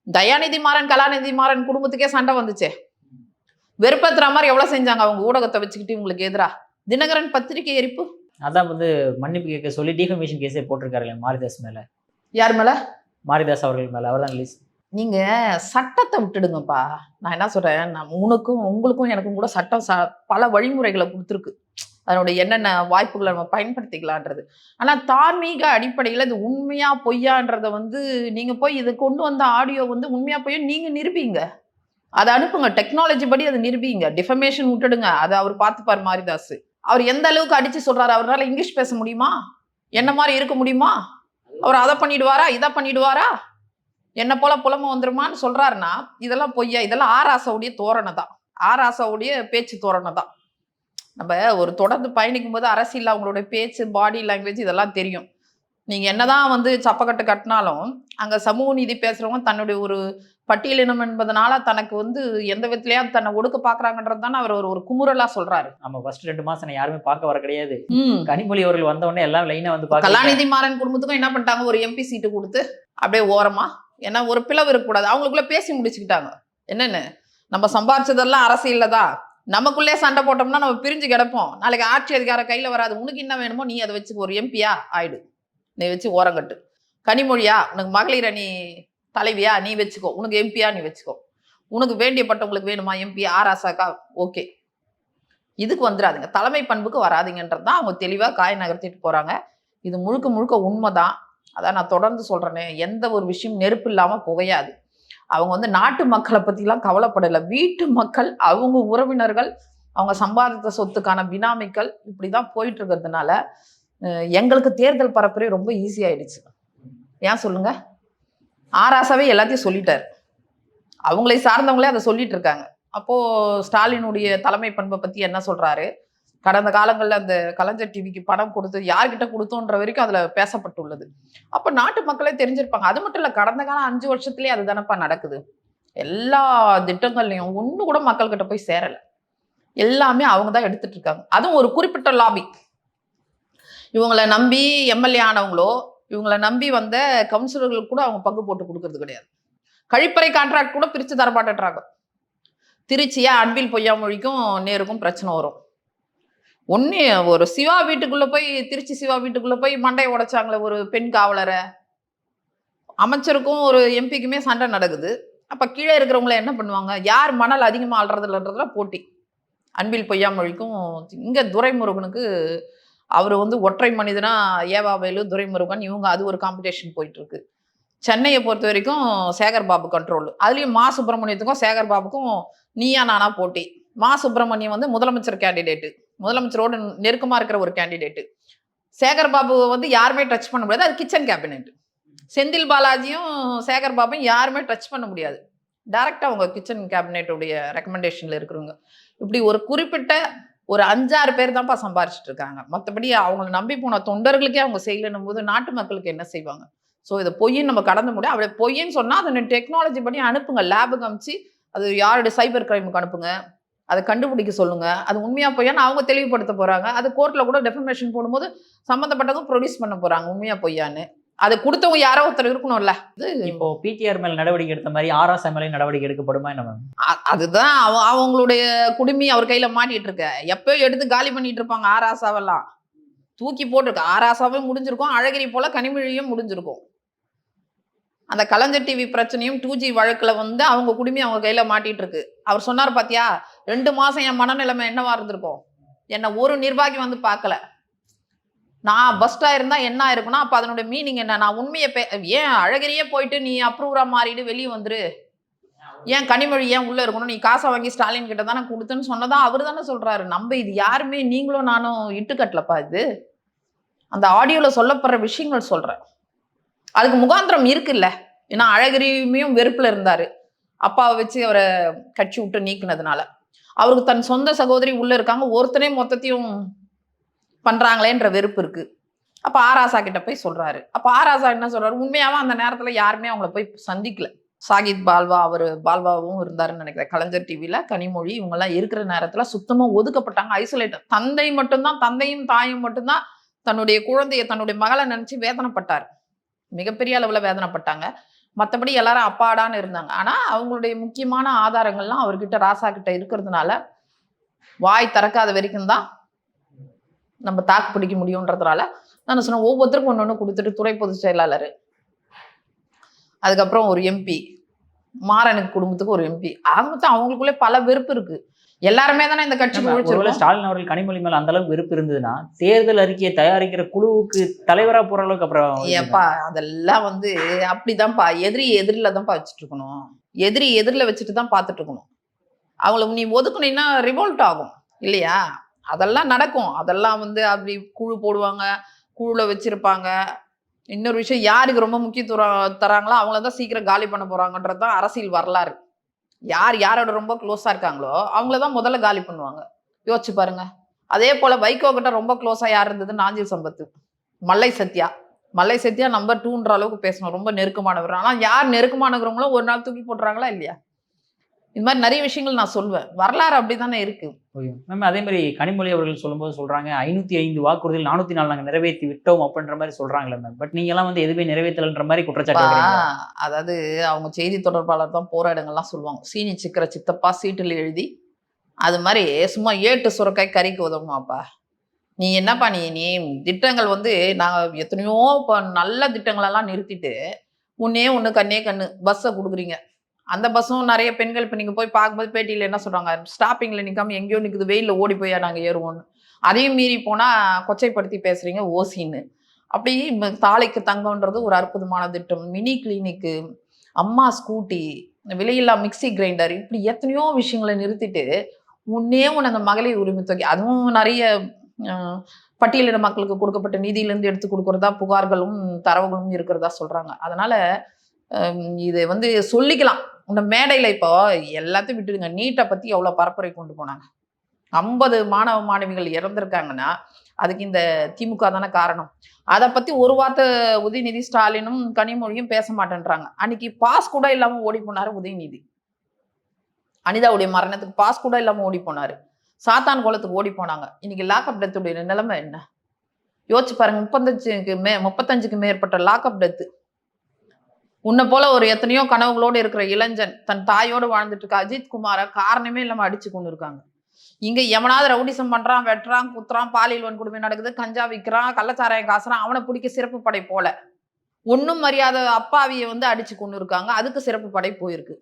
தயாநிதி மாறன் கலாநிதி மாறன் குடும்பத்துக்கே சண்டை வந்துச்சே, வெறுப்பத்துற மாதிரி எவ்வளவு செஞ்சாங்க அவங்க ஊடகத்தை வச்சுக்கிட்டு இவங்களுக்கு எதிரா. தினகரன் பத்திரிகை எரிப்பு, அதான் வந்து மன்னிப்பு கேட்க சொல்லி டிஃபமேஷன் கேஸே போட்டிருக்காரு மாரிதாஸ் மேல. யார் மேல? மாரிதாஸ் அவர்கள் மேல அவர் தான் ரிலீஸ். நீங்க சட்டத்தை விட்டுடுங்கப்பா. நான் என்ன சொல்றேன், உங்களுக்கும் எனக்கும் கூட சட்டம் பல வழிமுறைகளை கொடுத்துருக்கு. அதனுடைய என்னென்ன வாய்ப்புகளை நம்ம பயன்படுத்திக்கலான்றது. ஆனா தார்மீக அடிப்படையில இது உண்மையா பொய்யான்றத வந்து நீங்க போய் இது கொண்டு வந்த ஆடியோ வந்து உண்மையா பொய்யா நீங்க நிரூபிங்க. அதை அனுப்புங்க. டெக்னாலஜி படி அதை நிரூபிங்க. டிஃபமேஷன் விட்டுடுங்க. அதை அவர் பார்த்துப்பார் மாரிதாஸ். அவர் எந்த அளவுக்கு அடிச்சு சொல்றாரு? அவரால் இங்கிலீஷ் பேச முடியுமா? என்ன மாதிரி இருக்க முடியுமா? அவர் அதை பண்ணிடுவாரா, இதை பண்ணிடுவாரா, என்ன போல புலமை வந்துருமான்னு சொல்றாருன்னா இதெல்லாம் பொய்யா. இதெல்லாம் ஆராசாவுடைய தோரணை தான். ஆராசாவுடைய பேச்சு தோரணை தான். நம்ம ஒரு தொடர்ந்து பயணிக்கும் போது அரசியல் அவங்களுடைய பேச்சு, பாடி லாங்குவேஜ் இதெல்லாம் தெரியும். நீங்க என்னதான் வந்து சப்பக்கட்டு கட்டினாலும் அங்க சமூக நீதி பேசுறவங்க தன்னுடைய ஒரு பட்டியலினம் என்பதனால தனக்கு வந்து எந்த விதத்திலயாவது தன்னை ஒடுக்க பாக்குறாங்கன்றது தானே அவர் ஒரு குமுறலா சொல்றாரு. நம்ம ஃபர்ஸ்ட் 2 மாசம் யாருமே பார்க்க வர கிடையாது. கனிமொழி அவர்கள் வந்த உடனே எல்லாம் லைனா வந்து கலாநிதி மாறன் குடும்பத்துக்கும் என்ன பண்ணிட்டாங்க, ஒரு எம்பி சீட்டு கொடுத்து அப்படியே ஓரமா, ஏன்னா ஒரு பிளவு இருக்கக்கூடாது, அவங்களுக்குள்ள பேசி முடிச்சுக்கிட்டாங்க. என்னன்னு, நம்ம சம்பாரிச்சதெல்லாம் அரசியல்ல தான், நமக்குள்ளே சண்டை போட்டோம்னா நம்ம பிரிஞ்சு கிடப்போம், நாளைக்கு ஆட்சி அதிகாரம் கையில வராது, உனக்கு என்ன வேணுமோ நீ அதை வச்சு ஒரு எம்பியா ஆயிடு, நீ வச்சு ஓரங்கட்டு. கனிமொழியா உனக்கு மகளிர் அணி தலைவியா நீ வச்சுக்கோ, உனக்கு எம்பியா நீ வச்சுக்கோ, உனக்கு வேண்டியப்பட்டவங்களுக்கு வேணுமா எம்பி ஆராசாக்கா ஓகே. இதுக்கு வந்துடாதுங்க, தலைமை பண்புக்கு வராதிங்கன்றது தான் அவங்க தெளிவா காய நகர்த்திட்டு போறாங்க. இது முழுக்க முழுக்க உண்மைதான். அதான் நான் தொடர்ந்து சொல்றேனே, எந்த ஒரு விஷயம் நெருப்பு இல்லாம புகையாது. அவங்க வந்து நாட்டு மக்களை பத்திலாம் கவலைப்படலை. வீட்டு மக்கள், அவங்க உறவினர்கள், அவங்க சம்பாதித்த சொத்துக்கான பினாமிகள் இப்படிதான் போயிட்டு இருக்கிறதுனால எங்களுக்கு தேர்தல் பரப்புரை ரொம்ப ஈஸி ஆயிடுச்சு. ஏன் சொல்லுங்க, ஆராசாவே எல்லாத்தையும் சொல்லிட்டாரு, அவங்களை சார்ந்தவங்களே அதை சொல்லிட்டு இருக்காங்க. அப்போ ஸ்டாலினுடைய தலைமை பண்பை பத்தி என்ன சொல்றாரு, கடந்த காலங்களில் அந்த கலைஞர் டிவிக்கு பணம் கொடுத்து யார்கிட்ட கொடுத்தோன்ற வரைக்கும் அதுல பேசப்பட்டுள்ளது. அப்ப நாட்டு மக்களே தெரிஞ்சிருப்பாங்க. அது மட்டும் இல்ல, கடந்த காலம் 5 வருஷத்துலயே அது தானப்பா நடக்குது. எல்லா திட்டங்கள்லையும் ஒண்ணு கூட மக்கள் கிட்ட போய் சேரல. எல்லாமே அவங்க தான் எடுத்துட்டு இருக்காங்க. அதுவும் ஒரு குறிப்பிட்ட லாபி. இவங்களை நம்பி எம்எல்ஏ ஆனவங்களோ, இவங்களை நம்பி வந்த கவுன்சிலர்களுக்கு கூட அவங்க பங்கு போட்டு கொடுக்கறது கிடையாது. கழிப்பறை கான்ட்ராக்ட் கூட பிரிச்சு தரமாட்டேன்றாங்க. திருச்சியா அன்பில் பொய்யாமொழிக்கும் நேருக்கும் பிரச்சனை வரும். ஒன்னு ஒரு சிவா வீட்டுக்குள்ள போய், திருச்சி சிவா வீட்டுக்குள்ள போய் மண்டையை உடைச்சாங்களே ஒரு பெண் காவலரை, அமைச்சருக்கும் ஒரு எம்பிக்குமே சண்டை நடக்குது. அப்ப கீழே இருக்கிறவங்கள என்ன பண்ணுவாங்க, யார் மணல் அதிகமா ஆள்றதுலன்றதுல போட்டி. அன்பில் பொய்யாமொழிக்கும் இங்க துரைமுருகனுக்கு, அவர் வந்து ஒற்றை மனிதனா ஏவாவேலு, துரைமுருகன் இவங்க, அது ஒரு காம்படிஷன் போயிட்டு இருக்கு. சென்னையை பொறுத்த வரைக்கும் சேகர் பாபு கண்ட்ரோல். அதுலயும் மா சுப்பிரமணியத்துக்கும் சேகர் பாபுக்கும் நீயா நானா போட்டி. மா சுப்பிரமணியம் வந்து முதலமைச்சர் கேண்டிடேட்டு, முதலமைச்சரோடு நெருக்கமா இருக்கிற ஒரு கேண்டிடேட்டு. சேகர் பாபு வந்து யாருமே டச் பண்ண முடியாது, அது கிச்சன் கேபினெட். செந்தில் பாலாஜியும் சேகர் பாபும் யாருமே டச் பண்ண முடியாது, டைரக்டா அவங்க கிச்சன் கேபினெட்டுடைய ரெக்கமெண்டேஷன்ல இருக்கிறவங்க. இப்படி ஒரு குறிப்பிட்ட ஒரு 5-6 பேர் தான்ப்பா சம்பாரிச்சிட்டு இருக்காங்க. மற்றபடி அவங்களை நம்பி போன தொண்டர்களுக்கே அவங்க செய்யலன்னும் போது நாட்டு மக்களுக்கு என்ன செய்வாங்க? ஸோ இதை பொய்ன்னு நம்ம கடந்து முடியும். அப்படி பொய்ன்னு சொன்னால் அதை டெக்னாலஜி படி அனுப்புங்க, லேபுக்கு அனுப்பிச்சு அது யாருடைய சைபர் கிரைமுக்கு அனுப்புங்க, அதை கண்டுபிடிக்க சொல்லுங்க. அது உண்மையா பொய்யான்னு அவங்க தெளிவுபடுத்த போறாங்க. அது கோர்ட்ல கூட டெஃபமேஷன் போடும்போது சம்மந்தப்பட்டவங்க ப்ரொடியூஸ் பண்ண போறாங்க உண்மையா பொய்யான்னு. அதை கொடுத்தவங்க யாரோ ஒருத்தர் இருக்கணும்ல. இப்போ பிடிஆர் மேல நடவடிக்கை எடுத்த மாதிரி ஆராசா மேலே நடவடிக்கை எடுக்கப்படுமா என்ன? அதுதான் அவங்களுடைய குடுமி அவர் கையில மாட்டிட்டு இருக்க. எப்பயோ எடுத்து காலி பண்ணிட்டு இருப்பாங்க ஆராசாவெல்லாம், தூக்கி போட்டிருக்கு. ஆராசாவே முடிஞ்சிருக்கும், அழகிரி போல கனிமொழியும் முடிஞ்சிருக்கும். அந்த கலைஞர் டிவி பிரச்சனையும் 2G வழக்குல வந்து அவங்க குடுமி அவங்க கையில மாட்டிட்டு இருக்கு. அவர் சொன்னார் பாத்தியா, 2 மாசம் என் மனநிலைமை என்னவா இருந்திருக்கும், என்ன ஒரு நிர்வாகி வந்து பார்க்கல, நான் பஸ்டா இருந்தா என்ன இருக்குன்னா அப்ப அதனுடைய மீனிங் என்ன? நான் உண்மையை ஏன் அழகிரியே போயிட்டு நீ அப்ரூவரா மாறிட்டு வெளியே வந்துரு, ஏன் கனிமொழி ஏன் உள்ள இருக்கணும், நீ காசை வாங்கி ஸ்டாலின் கிட்ட தானே கொடுத்துன்னு சொன்னதான் அவர் தானே சொல்றாரு. நம்ம இது யாருமே நீங்களும் நானும் இட்டுக்கட்டலப்பா. இது அந்த ஆடியோல சொல்லப்படுற விஷயங்கள் சொல்றேன், அதுக்கு முகாந்திரம் இருக்குல்ல. ஏன்னா அழகிரியும் வெறுப்புல இருந்தாரு, அப்பாவை வச்சு அவரை கட்சி விட்டு நீக்கினதுனால. அவருக்கு தன் சொந்த சகோதரி உள்ள இருக்காங்க, ஒருத்தனே மொத்தத்தையும் பண்றாங்களேன்ற வெறுப்பு இருக்கு. அப்ப ஆராசா கிட்ட போய் சொல்றாரு. அப்ப ஆராசா என்ன சொல்றாரு, உண்மையாவே அந்த நேரத்துல யாருமே அவங்கள போய் சந்திக்கல. சாகித் பால்வா, பால்வாவும் இருந்தாருன்னு நினைக்கிறேன் கலைஞர் டிவில. கனிமொழி இவங்க எல்லாம் இருக்கிற நேரத்துல சுத்தமா ஒதுக்கப்பட்டாங்க, ஐசோலேட்டர். தந்தை மட்டும்தான், தந்தையும் தாயும் மட்டும்தான் தன்னுடைய குழந்தைய, தன்னுடைய மகளை நினைச்சு வேதனைப்பட்டார், மிகப்பெரிய அளவுல வேதனைப்பட்டாங்க. மற்றபடி எல்லாரும் அப்பாடான்னு இருந்தாங்க. ஆனா அவங்களுடைய முக்கியமான ஆதாரங்கள்லாம் அவர்கிட்ட, ராசா கிட்ட இருக்கிறதுனால வாய் திறக்காத வரைக்கும் தான் நம்ம தாக்கு பிடிக்க முடியும்ன்றதுனால நான் சொன்னேன், ஒவ்வொருத்தருக்கும் ஒன்று கொடுத்துட்டு துறை பொதுச் செயலாளர், அதுக்கப்புறம் ஒரு எம்பி, மாறனுக்கு குடும்பத்துக்கு ஒரு எம்பி. அவங்களுக்குள்ளே பல வெறுப்பு இருக்கு. எல்லாருமே தானே இந்த கட்சிக்கு ஒருவேளை உழைச்சிருக்கோம். ஸ்டாலின் அவர்கள் கனிமொழி மேல அந்த அளவுக்கு வெறுப்பு இருந்ததுன்னா தேர்தல் அறிக்கையை தயாரிக்கிற குழுவுக்கு தலைவரா போற அளவுக்கு அப்புறம் ஏப்பா அதெல்லாம் வந்து அப்படிதான்ப்பா. எதிரில தான்ப்பா வச்சுட்டு இருக்கணும். எதிரில வச்சுட்டு தான் பார்த்துட்டு இருக்கணும். அவங்கள நீ ஒதுக்குனீன்னா ரிவோல்ட் ஆகும் இல்லையா? அதெல்லாம் நடக்கும். அதெல்லாம் வந்து அப்படி குழு போடுவாங்க. குழுல வச்சிருப்பாங்க. இன்னொரு விஷயம் யாருக்கு ரொம்ப முக்கியத்துவம் தராங்களோ அவங்கள தான் சீக்கிரம் காலி பண்ண போறாங்கன்றது தான் அரசியல் வரலாறு. யாரோட ரொம்ப க்ளோஸா இருக்காங்களோ அவங்கள தான் முதல்ல காலி பண்ணுவாங்க. யோசிச்சு பாருங்க. அதே போல வைகோ கிட்ட ரொம்ப க்ளோஸா யார் இருந்தது? நாஞ்சில் சம்பத், மல்லை சத்யா. மல்லை சத்யா நம்பர் 2ன்ற அளவுக்கு பேசணும். ரொம்ப நெருக்கமானவர். ஆனா யார் நெருக்கமானவங்களும் ஒரு நாள் தூக்கி போட்டுறாங்களா இல்லையா? இந்த மாதிரி நிறைய விஷயங்கள் நான் சொல்வேன். வரலாறு அப்படித்தானே இருக்கு. மேம் அதே மாதிரி கனிமொழி அவர்கள் சொல்லும்போது சொல்றாங்க 505 வாக்குறுதியில் 404 நாங்க நிறைவேற்றி விட்டோம் அப்படின்ற மாதிரி சொல்றாங்களே மேம். பட் நீங்க எல்லாம் வந்து எதுவுமே நிறைவேற்றலன்ற மாதிரி குற்றச்சாட்டு வைக்கிறீங்களா? அதாவது அவங்க செய்தி தொடர்பாளர் தான் போற இடங்கள்லாம் சொல்லுவாங்க. சீனி சிக்கிற சித்தப்பா சீட்டில் எழுதி அது மாதிரி சும்மா ஏட்டு சுரக்காய் கறிக்கு உதவுமாப்பா. நீ என்னப்பா நீ திட்டங்கள் வந்து நாங்க எத்தனையோ நல்ல திட்டங்களெல்லாம் நிறுத்திட்டு ஒண்ணே ஒண்ணு கண்ணே கண்ணு பஸ்ஸை கொடுக்குறீங்க. அந்த பஸ்ஸும் நிறைய பெண்கள் இப்போ நீங்க போய் பார்க்கும்போது பேட்டியில என்ன சொல்றாங்க? ஸ்டாப்பிங்ல நிக்காம எங்கேயோ நிக்குது, வெயில்ல ஓடி போயா நாங்க ஏறுவோம்னு. அதையும் மீறி போனா கொச்சைப்படுத்தி பேசுறீங்க ஓசின்னு. அப்படி தாலிக்கு தங்கம்ன்றது ஒரு அற்புதமான திட்டம். மினி கிளினிக்கு, அம்மா ஸ்கூட்டி, விலையில்லா மிக்சி கிரைண்டர், இப்படி எத்தனையோ விஷயங்களை நிறுத்திட்டு ஒண்ணே ஒண்ணு அந்த மகளிர் உரிமை தொகை, அதுவும் நிறைய பட்டியலின மக்களுக்கு கொடுக்கப்பட்ட நிதியிலேருந்து எடுத்து கொடுக்கறதா புகார்களும் தரவுகளும் இருக்கிறதா சொல்றாங்க. அதனால இது வந்து சொல்லிக்கலாம். இந்த மேடையில இப்போ எல்லாத்தையும் விட்டுடுங்க. நீட்டை பத்தி எவ்வளவு பரப்புரை கொண்டு போனாங்க. 50 மாணவ மாணவிகள் இறந்திருக்காங்கன்னா அதுக்கு இந்த திமுக தானே காரணம். அதை பத்தி ஒரு வார்த்தை உதயநிதி ஸ்டாலினும் கனிமொழியும் பேச மாட்டேன்றாங்க. அன்னைக்கு பாஸ் கூட இல்லாம ஓடி போனாரு உதயநிதி. அனிதாவுடைய மரணத்துக்கு பாஸ் கூட இல்லாம ஓடி போனாரு. சாத்தான் குளத்துக்கு ஓடி போனாங்க. இன்னைக்கு லாக்அப் டெத்துடைய நிலைமை என்ன? யோசிச்சு பாருங்க. 35க்கு மேற்பட்ட லாக்அப் டெத்து. உன்னை போல ஒரு எத்தனையோ கனவுகளோடு இருக்கிற இளைஞன் தன் தாயோடு வாழ்ந்துட்டு இருக்க அஜித் குமாரை காரணமே இல்லாம அடிச்சு கொண்டு இருக்காங்க. இங்க எவனாவது ரவுடிசம் பண்றான், வெட்டுறான், குத்துறான், பாலியல் வன்கொடுமை நடக்குது, கஞ்சா விற்கிறான், கள்ளச்சாராயம் காசுறான், அவனை பிடிக்க சிறப்பு படை போல ஒன்னும் மரியாதை அப்பாவியை வந்து அடிச்சு கொண்டு இருக்காங்க. அதுக்கு சிறப்பு படை போயிருக்கு.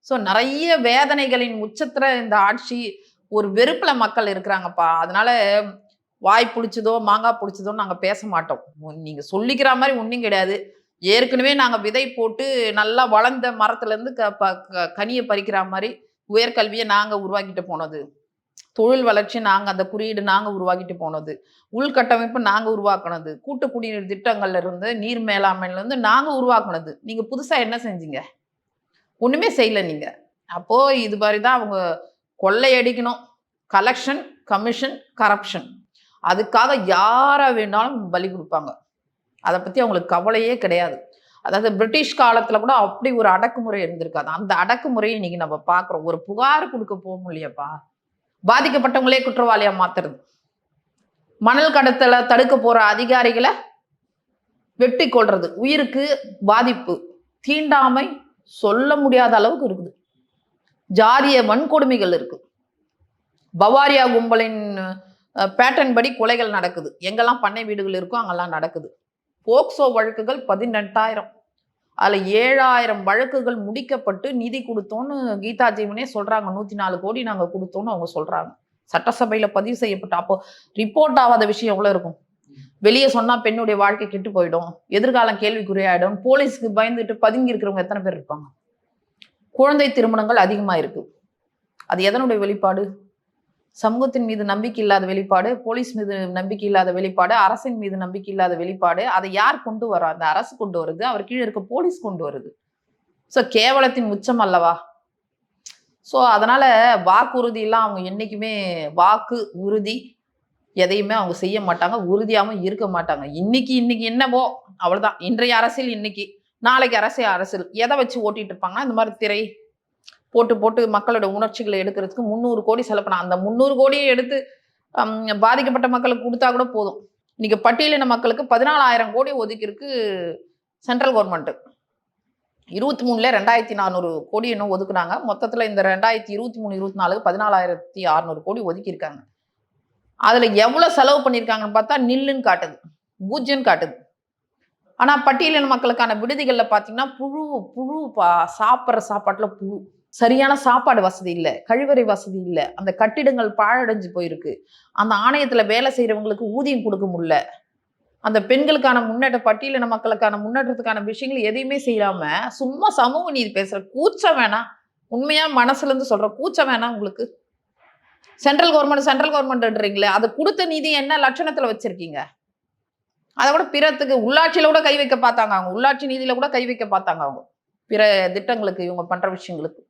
ஸோ நிறைய வேதனைகளின் உச்சத்துல இந்த ஆட்சி ஒரு வெறுப்புல மக்கள் இருக்கிறாங்கப்பா. அதனால வாய் புளிச்சதோ மாங்காய் புளிச்சதோ நாங்க பேச மாட்டோம். நீங்க சொல்லிக்கிற மாதிரி ஒன்றும் கிடையாது. ஏற்கனவே நாங்க விதை போட்டு நல்லா வளர்ந்த மரத்துல இருந்து கனியை பறிக்கிற மாதிரி உயர்கல்வியை நாங்க உருவாக்கிட்டு போனது. தொழில் வளர்ச்சி நாங்க அந்த குறியீடு நாங்க உருவாக்கிட்டு போனது. உள்கட்டமைப்பு நாங்க உருவாக்குனது. கூட்டு குடிநீர் திட்டங்கள்ல இருந்து நீர் மேலாண்மையில இருந்து நாங்க உருவாக்குனது. நீங்க புதுசா என்ன செஞ்சீங்க? ஒண்ணுமே செய்யல நீங்க. அப்போ இது மாதிரிதான் அவங்க கொள்ளையடிக்கணும். Collection, commission, corruption. அதுக்காக யாரை வேணாலும் பலி கொடுப்பாங்க. அதை பத்தி அவங்களுக்கு கவலையே கிடையாது. அதாவது பிரிட்டிஷ் காலத்துல கூட அப்படி ஒரு அடக்குமுறை இருந்திருக்காது. அந்த அடக்குமுறையை இன்னைக்கு நம்ம பாக்குறோம். ஒரு புகார் கொடுக்க போக முடியப்பா, பாதிக்கப்பட்டவங்களே குற்றவாளியா மாத்துறது. மணல் கடத்தல தடுக்க போற அதிகாரிகளை வெட்டி கொள்றது. உயிருக்கு பாதிப்பு, தீண்டாமை சொல்ல முடியாத அளவுக்கு இருக்குது. ஜாதிய வன்கொடுமைகள் இருக்கு. பவாரியா கும்பலின் பேட்டர்ன் படி கொலைகள் நடக்குது. எங்கெல்லாம் பண்ணை வீடுகள் இருக்கோ அங்கெல்லாம் நடக்குது. போக்சோ வழக்குகள் 18,000. அதுல 7,000 வழக்குகள் முடிக்கப்பட்டு நிதி கொடுத்தோன்னு கீதா ஜீவனே சொல்றாங்க. 104 கோடி நாங்க கொடுத்தோன்னு அவங்க சொல்றாங்க. சட்டசபையில பதிவு செய்யப்பட்ட அப்போ ரிப்போர்ட் ஆகாத விஷயம் எவ்வளவு இருக்கும்? வெளியே சொன்னா பெண்ணுடைய வாழ்க்கை கெட்டு போயிடும், எதிர்காலம் கேள்விக்குறியாயிடும், போலீஸ்க்கு பயந்துட்டு பதுங்கி இருக்கிறவங்க எத்தனை பேர் இருப்பாங்க? குழந்தை திருமணங்கள் அதிகமா இருக்கு. அது எதனுடைய வெளிப்பாடு? சமூகத்தின் மீது நம்பிக்கை இல்லாத வெளிப்பாடு, போலீஸ் மீது நம்பிக்கை இல்லாத வெளிப்பாடு, அரசின் மீது நம்பிக்கை இல்லாத வெளிப்பாடு. அதை யார் கொண்டு வரா? அந்த அரசு கொண்டு வருது, அவர் கீழே இருக்க போலீஸ் கொண்டு வருது. ஸோ கேவலத்தின் உச்சம் அல்லவா? ஸோ அதனால வாக்குறுதி எல்லாம் அவங்க என்னைக்குமே வாக்கு உறுதி எதையுமே அவங்க செய்ய மாட்டாங்க, உறுதியாகவும் இருக்க மாட்டாங்க. இன்னைக்கு என்னவோ அவ்வளவுதான். இன்றைய அரசியல் இன்னைக்கு, நாளைக்கு அரசியல் எதை வச்சு ஓட்டிட்டு இருப்பாங்கன்னா இந்த மாதிரி திரை போட்டு மக்களோட உணர்ச்சிகளை எடுக்கிறதுக்கு 300 கோடி செலவு பண்ண. அந்த 300 கோடியை எடுத்து பாதிக்கப்பட்ட மக்களுக்கு கொடுத்தா கூட போதும். இன்னைக்கு பட்டியலின மக்களுக்கு 14,000 கோடி ஒதுக்கிருக்கு சென்ட்ரல் கவர்மெண்ட். 23ல 2,400 கோடி இன்னும் ஒதுக்குனாங்க. மொத்தத்துல இந்த 2023-24 14,600 கோடி ஒதுக்கியிருக்காங்க. அதுல எவ்வளவு செலவு பண்ணியிருக்காங்கன்னு பார்த்தா நில்லுன்னு காட்டுது, பூஜ்ஜியம் காட்டுது. ஆனா பட்டியலின மக்களுக்கான விடுதிகள்ல பாத்தீங்கன்னா புழு புழு சாப்பிட்ற சாப்பாட்டுல புழு. சரியான சாப்பாடு வசதி இல்ல, கழிவறை வசதி இல்ல, அந்த கட்டிடங்கள் பாழடைஞ்சு போயிருக்கு, அந்த ஆணையத்துல வேலை செய்யறவங்களுக்கு ஊதியம் கொடுக்க முடியல, அந்த பெண்களுக்கான முன்னேற்ற பட்டியலின மக்களுக்கான முன்னேற்றத்துக்கான விஷயங்கள் எதையுமே செய்யாம சும்மா சமூக நீதி பேசுற கூச்சம் வேணாம். உண்மையா மனசுல இருந்து சொல்ற கூச்சம் வேணாம் உங்களுக்கு. சென்ட்ரல் கவர்மெண்ட்ன்றீங்களே, அது கொடுத்த நிதி என்ன லட்சணத்துல வச்சிருக்கீங்க? அதை கூட பிறத்துக்கு உள்ளாட்சியில கூட கை வைக்க பார்த்தாங்க அவங்க. உள்ளாட்சி நிதியில கூட கை வைக்க பார்த்தாங்க அவங்க. பிற திட்டங்களுக்கு இவங்க பண்ற விஷயங்களுக்கு.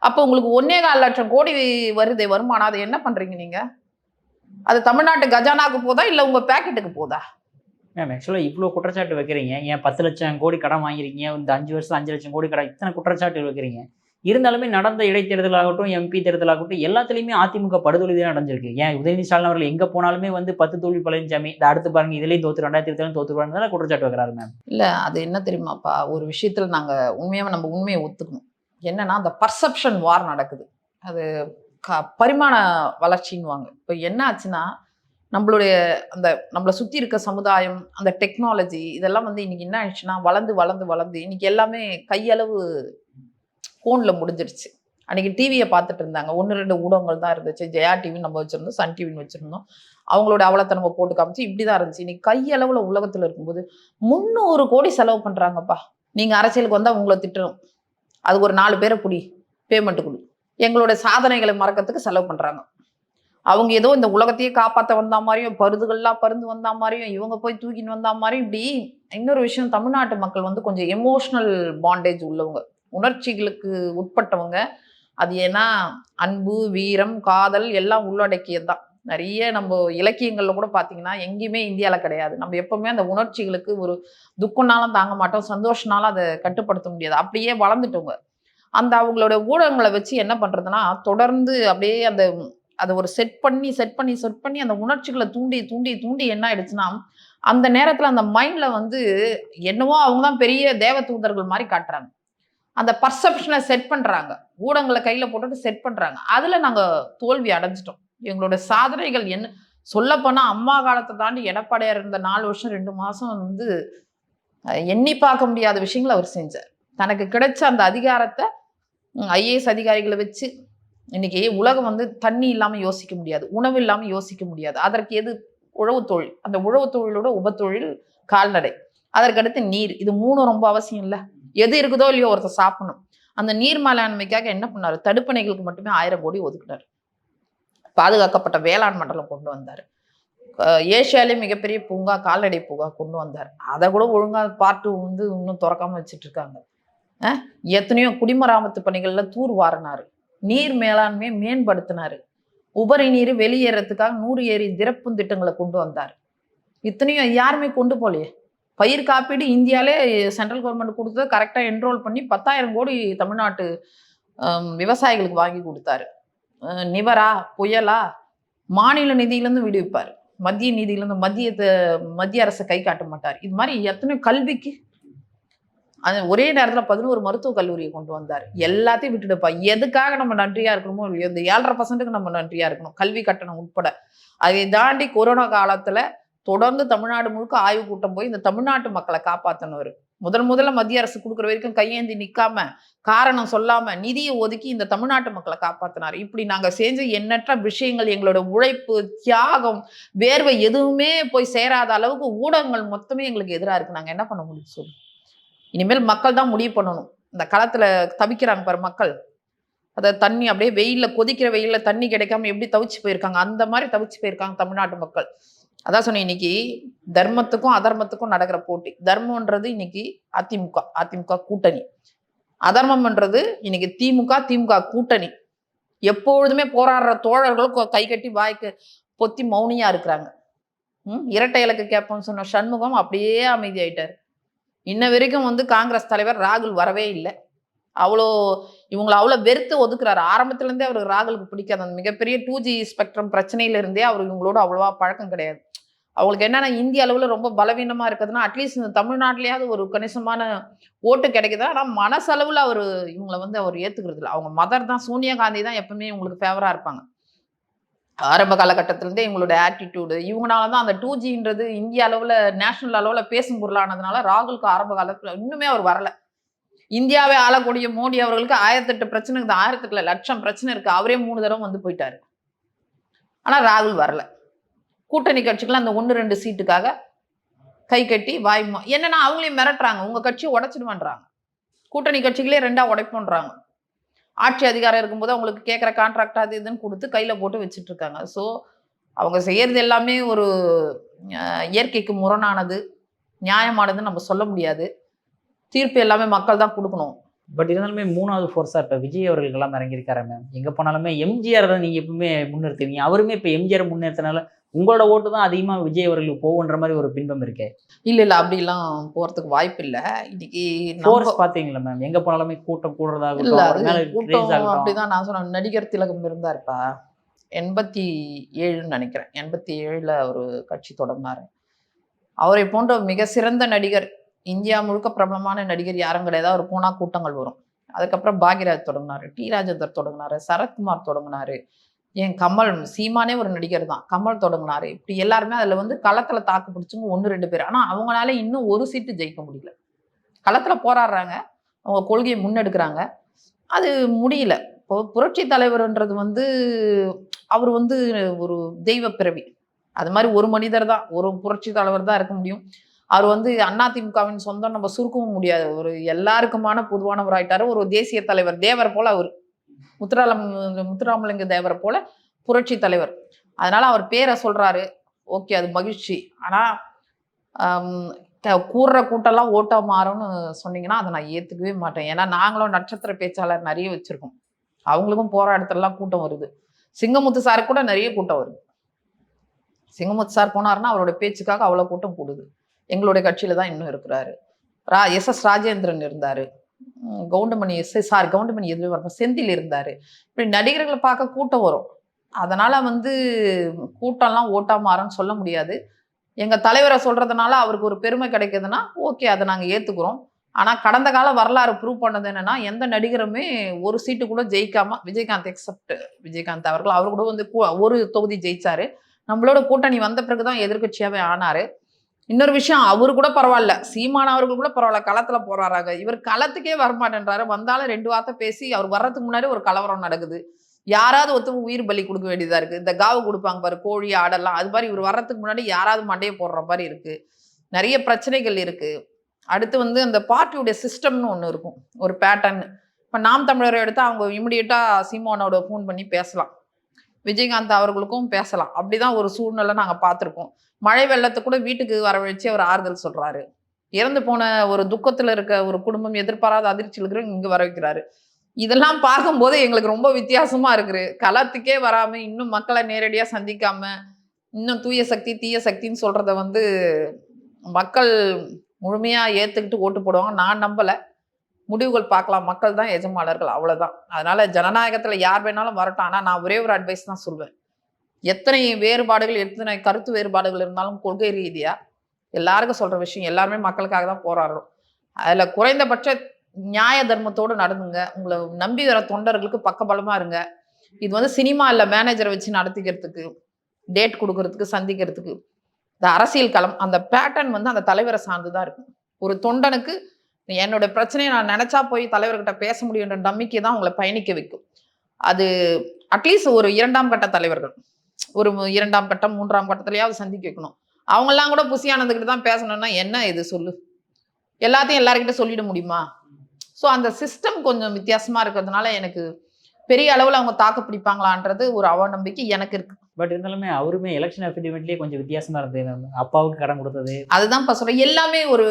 அப்போ உங்களுக்கு 1.25 லட்சம் கோடி வருது வருமானம். அதை என்ன பண்றீங்க நீங்க? அது தமிழ்நாட்டு கஜானாக்கு போதா இல்ல உங்க பேக்கெட்டுக்கு போதா? மேம் ஆக்சுவலாக இவ்வளோ குற்றச்சாட்டு வைக்கிறீங்க, ஏன் 10 லட்சம் கோடி கடன் வாங்கிருக்கீங்க, இந்த 5 வருஷம் 5 லட்சம் கோடி கடன், இத்தனை குற்றச்சாட்டு வைக்கிறீங்க. இருந்தாலுமே நடந்த இடைத்தேர்தலாகட்டும், எம்பி தேர்தலாகட்டும், எல்லாத்துலேயுமே அதிமுக படுதோல்வி தான் அடைஞ்சிருக்கு. ஏன் உதயநிதி ஸ்டாலின் அவர்கள் எங்கே போனாலுமே வந்து 10 தோல்வி பழனிசாமி, இந்த அடுத்து பாருங்க இதுலேயும் தோத்து 2020 தோத்துருவாங்க குற்றச்சாட்டு வைக்கிறாரு மேம். இல்ல அது என்ன தெரியுமாப்பா, ஒரு விஷயத்துல நாங்க உண்மையாவே நம்ம உண்மையை ஒத்துக்கணும். என்னன்னா அந்த பர்செப்ஷன் வார் நடக்குது. அது பரிமாண வளர்ச்சின்னுவாங்க. இப்போ என்ன ஆச்சுன்னா நம்மளுடைய அந்த நம்மளை சுற்றி இருக்க சமுதாயம், அந்த டெக்னாலஜி இதெல்லாம் வந்து இன்னைக்கு என்ன ஆயிடுச்சுன்னா வளர்ந்து வளர்ந்து வளர்ந்து இன்னைக்கு எல்லாமே கையளவு ஃபோனில் முடிஞ்சிருச்சு. அன்னைக்கு டிவியை பார்த்துட்டு இருந்தாங்க, 1-2 ஊடகங்கள் தான் இருந்துச்சு. ஜெயா டிவின்னு நம்ம வச்சுருந்தோம், சன் டிவின்னு வச்சுருந்தோம். அவங்களோட அவலத்தை நம்ம போட்டு காமிச்சு இப்படி தான் இருந்துச்சு. இன்னைக்கு கையளவில் உலகத்தில் இருக்கும்போது 300 கோடி செலவு பண்ணுறாங்கப்பா. நீங்கள் அரசியலுக்கு வந்தால் உங்களை திட்டணும், அதுக்கு ஒரு 4 பேரை புடி, பேமெண்ட் கொடு, எங்களோட சாதனைகளை மறக்கிறதுக்கு செலவு பண்ணுறாங்க. அவங்க ஏதோ இந்த உலகத்தையே காப்பாற்ற வந்தா மாதிரியும், பருதுகள்லாம் பருந்து வந்தா மாதிரியும், இவங்க போய் தூக்கின்னு வந்தா மாதிரியும் இப்படி. இன்னொரு விஷயம், தமிழ்நாட்டு மக்கள் வந்து கொஞ்சம் எமோஷனல் பாண்டேஜ் உள்ளவங்க, உணர்ச்சிகளுக்கு உட்பட்டவங்க. அது ஏன்னா அன்பு, வீரம், காதல் எல்லாம் உள்ளடக்கியது தான். நிறைய நம்ம இலக்கியங்கள்ல கூட பார்த்தீங்கன்னா எங்கேயுமே இந்தியாவில் கிடையாது. நம்ம எப்பவுமே அந்த உணர்ச்சிகளுக்கு ஒரு துக்கம்னாலும் தாங்க மாட்டோம், சந்தோஷம்னாலும் அதை கட்டுப்படுத்த முடியாது. அப்படியே வளர்ந்துட்டவங்க. அந்த அவங்களோட ஊடகங்களை வச்சு என்ன பண்றதுன்னா தொடர்ந்து அப்படியே அந்த அதை ஒரு செட் பண்ணி அந்த உணர்ச்சிகளை தூண்டி தூண்டி தூண்டி என்ன ஆயிடுச்சுன்னா அந்த நேரத்துல அந்த மைண்ட்ல வந்து என்னவோ அவங்க தான் பெரிய தேவ தூதர்கள் மாதிரி காட்டுறாங்க. அந்த பர்செப்ஷனை செட் பண்றாங்க, ஊடகங்களை கையில போட்டுட்டு செட் பண்றாங்க. அதுல நாங்க தோல்வி அடைஞ்சிட்டோம். எங்களோட சாதனைகள் என்ன சொல்ல போனா அம்மா காலத்தை தாண்டி எடப்பாடியார் இருந்த 4 வருஷம் 2 மாசம் வந்து எண்ணி பார்க்க முடியாத விஷயங்களை அவர் செஞ்சார். தனக்கு கிடைச்ச அந்த அதிகாரத்தை ஐஏஎஸ் அதிகாரிகளை வச்சு இன்னைக்கு உலகம் வந்து தண்ணி இல்லாம யோசிக்க முடியாது, உணவு இல்லாம யோசிக்க முடியாது. அதற்கு எது? உழவு தொழில். அந்த உழவு தொழிலோட உபத்தொழில் கால்நடை, அதற்கடுத்து நீர். இது 3 ரொம்ப அவசியம் இல்ல? எது இருக்குதோ இல்லையோ ஒருத்தர் சாப்பிடணும். அந்த நீர் மேலாண்மைக்காக என்ன பண்ணாரு? தடுப்பணைகளுக்கு மட்டுமே 1000 கோடி ஒதுக்கினார். பாதுகாக்கப்பட்ட வேளாண் மண்டலம் கொண்டு வந்தார். ஏசியாலே மிகப்பெரிய பூங்கா, கால்நடை பூங்கா கொண்டு வந்தார். அதை கூட ஒழுங்கா பார்ட்டு வந்து இன்னும் திறக்காம வச்சுட்டு இருக்காங்க. எத்தனையோ குடிமராமத்து பணிகள்ல தூர் வாரினாரு, நீர் மேலாண்மையை மேம்படுத்தினாரு, உபரி நீர் வெளியேறதுக்காக 100 ஏரி திறப்பும் திட்டங்களை கொண்டு வந்தார். இத்தனையும் யாருமே கொண்டு போலையே. பயிர் காப்பீடு இந்தியாவிலே சென்ட்ரல் கவர்மெண்ட் கொடுத்தது கரெக்டாக என்ரோல் பண்ணி 10,000 கோடி தமிழ்நாட்டு விவசாயிகளுக்கு வாங்கி கொடுத்தாரு. நிவரா புயலா மாநில நிதியிலேருந்து விடுவிப்பார், மத்திய நிதியிலேருந்து மத்திய அரசு கை காட்ட மாட்டார். இது மாதிரி எத்தனையோ கல்விக்கு அது ஒரே நேரத்தில் 11 மருத்துவக் கல்லூரியை கொண்டு வந்தார். எல்லாத்தையும் விட்டுடுப்பா. எதுக்காக நம்ம நன்றியா இருக்கணுமோ இல்லையோ இந்த 7.5% நம்ம நன்றியா இருக்கணும், கல்வி கட்டணம் உட்பட. அதை தாண்டி கொரோனா காலத்துல தொடர்ந்து தமிழ்நாடு முழுக்க ஆய்வு கூட்டம் போய் இந்த தமிழ்நாட்டு மக்களை காப்பாற்றணும். முதல்ல மத்திய அரசு கொடுக்குற வரைக்கும் கையேந்தி நிற்காம, காரணம் சொல்லாம நிதியை ஒதுக்கி இந்த தமிழ்நாட்டு மக்களை காப்பாற்றினார். இப்படி நாங்க செஞ்ச எண்ணற்ற விஷயங்கள், எங்களோட உழைப்பு, தியாகம், வேர்வை எதுவுமே போய் சேராத அளவுக்கு ஊடகங்கள் மொத்தமே எங்களுக்கு எதிராக இருக்கு. நாங்க என்ன பண்ண முடியும் சொல்லு? இனிமேல் மக்கள் தான் முடிவு பண்ணணும். இந்த களத்துல தவிக்கிறாங்க பாரு மக்கள், அதை தண்ணி அப்படியே வெயில்ல, கொதிக்கிற வெயில்ல தண்ணி கிடைக்காம எப்படி தவிச்சு போயிருக்காங்க, அந்த மாதிரி தவிச்சு போயிருக்காங்க தமிழ்நாட்டு மக்கள். அதான் சொன்னேன், இன்னைக்கு தர்மத்துக்கும் அதர்மத்துக்கும் நடக்கிற போட்டி. தர்மம்ன்றது இன்னைக்கு அதிமுக கூட்டணி, அதர்மம்ன்றது இன்னைக்கு திமுக கூட்டணி. எப்பொழுதுமே போராடுற தோழர்களும் கை கட்டி வாய்க்கு பொத்தி மௌனியா இருக்கிறாங்க. இரட்டை இலக்கு கேட்போம்னு சொன்ன சண்முகம் அப்படியே அமைதியாயிட்டார். இன்ன வரைக்கும் வந்து காங்கிரஸ் தலைவர் ராகுல் வரவே இல்லை. இவங்களை அவ்வளோ வெறுத்து ஒதுக்குறாரு. ஆரம்பத்துலேருந்தே அவருக்கு ராகுலுக்கு பிடிக்காது. அந்த மிகப்பெரிய 2G ஸ்பெக்ட்ரம் பிரச்சனையிலிருந்தே அவர் இவங்களோட அவ்வளோவா பழக்கம் கிடையாது. அவங்களுக்கு என்னன்னா இந்திய அளவில் ரொம்ப பலவீனமாக இருக்குதுன்னா அட்லீஸ்ட் இந்த தமிழ்நாட்டிலேயாவது ஒரு கணிசமான ஓட்டு கிடைக்குது. ஆனால் மனசளவில் இவங்களை வந்து அவர் ஏற்றுக்கிறது இல்லை. அவங்க மதர் தான், சோனியா காந்தி தான் எப்பவுமே இவங்களுக்கு ஃபேவராக இருப்பாங்க. ஆரம்ப காலகட்டத்திலேருந்தே இவங்களோட ஆட்டிடியூடு இவங்களால தான் அந்த 2Gன்றது இந்திய அளவில் நேஷனல் அளவில் பேசும் பொருளானதுனால ராகுலுக்கு ஆரம்ப காலத்தில் இன்னுமே அவர் வரல. இந்தியாவை ஆளக்கூடிய மோடி அவர்களுக்கு 1008 பிரச்சனை இருக்குது, 1008 லட்சம் பிரச்சனை இருக்கு. அவரே 3 தடவை வந்து போயிட்டாரு. ஆனா ராகுல் வரல. கூட்டணி கட்சிகள் அந்த 1-2 சீட்டுக்காக கை கட்டி என்னன்னா அவங்களையும் மிரட்டுறாங்க, உங்க கட்சியை உடைச்சிடுவான்றாங்க. கூட்டணி கட்சிகளே 2ஆ உடைப்போன்றாங்க. ஆட்சி அதிகாரம் இருக்கும்போது அவங்களுக்கு கேட்குற கான்ட்ராக்ட் அது இதுன்னு கொடுத்து கையில போட்டு வச்சுட்டு இருக்காங்க. ஸோ அவங்க செய்யறது எல்லாமே ஒரு இயற்கைக்கு முரணானது, நியாயமானதுன்னு நம்ம சொல்ல முடியாது. தீர்ப்பு எல்லாமே மக்கள் தான் கொடுக்கணும். பட் இருந்தாலுமே 3வது ஃபோர்ஸா இப்போ விஜய் அவர்களுக்கு எல்லாம் இறங்கியிருக்காரு மேம். எங்க போனாலுமே எம்ஜிஆர் தான் நீங்க எப்பவுமே முன்னிறுத்துவீங்க. அவருமே இப்போ எம்ஜிஆர் முன்னிறுத்தினால உங்களோட ஓட்டு தான் அதிகமா விஜய் அவர்களுக்கு போகுன்ற மாதிரி ஒரு பின்பம் இருக்கே. இல்ல அப்படிலாம் போறதுக்கு வாய்ப்பு இல்ல. இன்னைக்கு ஃபோர்ஸ் பாத்தீங்களா மேம்? எங்க போனாலுமே கூட்டம் கூடுறதாகட்டும், அவர் மேல கூட்டம் கிரேஸ் ஆகட்டும். அப்படிதான் நான் சொன்னேன். நடிகர் திலகம் இருந்தாருப்பா, 87ன்னு நினைக்கிறேன். 87ல ஒரு கட்சி தொடங்கினாரு. அவரை போன்ற மிக சிறந்த நடிகர், இந்தியா முழுக்க பிரபலமான நடிகர் யாரும் கிடையாது. அவர் போனா கூட்டங்கள் வரும். அதுக்கப்புறம் பாக்யராஜ் தொடங்கினாரு, டி ராஜேந்தர் தொடங்கினாரு, சரத்குமார் தொடங்கினாரு, ஏன் கமல், சீமானே ஒரு நடிகர் தான், கமல் தொடங்கினாரு. இப்படி எல்லாருமே அதுல வந்து களத்துல தாக்கு பிடிச்சவங்க 1-2 பேர். ஆனா அவங்களால இன்னும் ஒரு சீட்டு ஜெயிக்க முடியல. களத்துல போராடுறாங்க, அவங்க கொள்கையை முன்னெடுக்கிறாங்க, அது முடியல. இப்போ புரட்சி தலைவர்ன்றது வந்து அவர் வந்து ஒரு தெய்வ பிறவி. அது மாதிரி ஒரு மனிதர் தான், ஒரு புரட்சி தலைவர் தான் இருக்க முடியும். அவர் வந்து அதிமுகவின் சொந்தம் நம்ம சுருக்கவும் முடியாது. ஒரு எல்லாருக்குமான பொதுவானவர் ஆயிட்டாரு. ஒரு தேசிய தலைவர், தேவர் போல அவர். முத்துராமலிங்க தேவரை போல புரட்சி தலைவர். அதனால அவர் பேரை சொல்றாரு, ஓகே, அது மகிழ்ச்சி. ஆனா கூடுற கூட்டம்லாம் ஓட்டா மாறும்னு சொன்னீங்கன்னா அதை நான் ஏத்துக்கவே மாட்டேன். ஏன்னா நாங்களும் நட்சத்திர பேச்சாளர் நிறைய வச்சிருக்கோம். அவங்களுக்கும் போற இடத்துலலாம் கூட்டம் வருது. சிங்கமுத்து சாருக்கு கூட நிறைய கூட்டம் வருது. சிங்கமுத்து சார் போனாருன்னா அவரோட பேச்சுக்காக அவ்வளவு கூட்டம் கூடுது. எங்களுடைய கட்சியில தான் இன்னும் இருக்கிறாரு. எஸ் ராஜேந்திரன் இருந்தாரு, கவுண்டமணி கவுண்டமணி எதுவும் வரணும், செந்தில் இருந்தாரு. இப்படி நடிகர்களை பார்க்க கூட்டம் வரும். அதனால வந்து கூட்டம்லாம் ஓட்டா மாறும்னு சொல்ல முடியாது. எங்க தலைவரை சொல்றதுனால அவருக்கு ஒரு பெருமை கிடைக்குதுன்னா ஓகே, அதை நாங்க ஏத்துக்கிறோம். ஆனா கடந்த கால வரலாறு ப்ரூவ் பண்ணது என்னன்னா, எந்த நடிகருமே ஒரு சீட்டு கூட ஜெயிக்காம, விஜயகாந்த் எக்ஸப்ட் விஜயகாந்த் அவர்கள், அவர் கூட வந்து ஒரு தொகுதி ஜெயிச்சாரு. நம்மளோட கூட்டணி வந்த பிறகுதான் எதிர்கட்சியாவே ஆனாரு. இன்னொரு விஷயம், அவரு கூட பரவாயில்ல, சீமான் அவர்கள் கூட பரவாயில்ல, களத்துல போறாராங்க. இவர் களத்துக்கே வரமாட்டேன்றாரு. வந்தாலும் 2 வார்த்தை பேசி அவர் வர்றதுக்கு முன்னாடி ஒரு கலவரம் நடக்குது. யாராவது ஒருத்தவங்க உயிர் பலி கொடுக்க வேண்டியதா இருக்கு. இந்த காவு கொடுப்பாங்க பாரு, கோழி ஆடெல்லாம், அது மாதிரி இவர் வர்றதுக்கு முன்னாடி யாராவது மண்டையை போடுற மாதிரி இருக்கு. நிறைய பிரச்சனைகள் இருக்கு. அடுத்து வந்து அந்த பார்ட்டியுடைய சிஸ்டம்னு ஒண்ணு இருக்கும், ஒரு பேட்டர்ன். இப்ப நாம் தமிழரை எடுத்தா அவங்க இமிடியேட்டா சீமானோட ஃபோன் பண்ணி பேசலாம், விஜயகாந்த் அவர்களுக்கும் பேசலாம். அப்படிதான் ஒரு சூழ்நிலை நாங்க பார்த்திருக்கோம். மழை வெள்ளத்தை கூட வீட்டுக்கு வரவழைச்சு அவர் ஆறுதல் சொல்றாரு. இறந்து போன ஒரு துக்கத்துல இருக்க ஒரு குடும்பம், எதிர்பாராத அதிர்ச்சியில் இருக்கிற இங்க வர வைக்கிறாரு. இதெல்லாம் பார்க்கும்போது எங்களுக்கு ரொம்ப வித்தியாசமா இருக்குது. களத்துக்கே வராம, இன்னும் மக்களை நேரடியா சந்திக்காம, இன்னும் தூய சக்தி தீய சக்தின்னு சொல்றத வந்து மக்கள் முழுமையா ஏத்துக்கிட்டு ஓட்டு போடுவாங்க. நான் நம்பல. முடிவுகள் பார்க்கலாம். மக்கள் தான் எஜமானர்கள், அவ்வளவுதான். அதனால ஜனநாயகத்துல யார் வேணாலும் வரட்டும். ஆனா நான் ஒரே ஒரு அட்வைஸ் தான் சொல்வேன். எத்தனை வேறுபாடுகள், எத்தனை கருத்து வேறுபாடுகள் இருந்தாலும் கொள்கை ரீதியா எல்லாருக்கும் சொல்ற விஷயம், எல்லாருமே மக்களுக்காக தான் போராடுறோம். அதுல குறைந்தபட்ச நியாய தர்மத்தோடு நடந்துங்க. உங்களை நம்பி வர தொண்டர்களுக்கு பக்கபலமா இருங்க. இது வந்து சினிமா இல்ல, மேனேஜரை வச்சு நடத்திக்கிறதுக்கு, டேட் கொடுக்கறதுக்கு, சந்திக்கிறதுக்கு. இந்த அரசியல் களம், அந்த பேட்டர்ன் வந்து அந்த தலைவரை சார்ந்துதான் இருக்கும். ஒரு தொண்டனுக்கு என்னோட பிரச்சனையை நான் நினைச்சா போய் தலைவர்கிட்ட பேச முடியுன்ற நம்பிக்கை தான் உங்களை பயணிக்க வைக்கும். அது அட்லீஸ்ட் ஒரு 2ஆம் கட்ட தலைவர்கள், ஒரு 2ஆம் கட்டம் 3ஆம் கட்டத்திலேயாவது சந்திக்க வைக்கணும். அவங்கெல்லாம் கூட புசியானதுக்கிட்ட தான் பேசணும்னா என்ன இது சொல்லு, எல்லாத்தையும் எல்லாருக்கிட்ட சொல்லிட முடியுமா? ஸோ அந்த சிஸ்டம் கொஞ்சம் வித்தியாசமா இருக்கிறதுனால எனக்கு பெரிய அளவில் அவங்க தாக்கு பிடிப்பாங்களான்றது ஒரு அவநம்பிக்கை எனக்கு இருக்கு. பட் இருந்தாலுமே அவருமே எலெக்ஷன் அஃபிடவிட்லேயே கொஞ்சம் வித்தியாசமா இருந்தது. அப்பாவுக்கு கடன் கொடுத்தது, அதுதான் இப்போ சொல்றேன். எல்லாமே ஒரு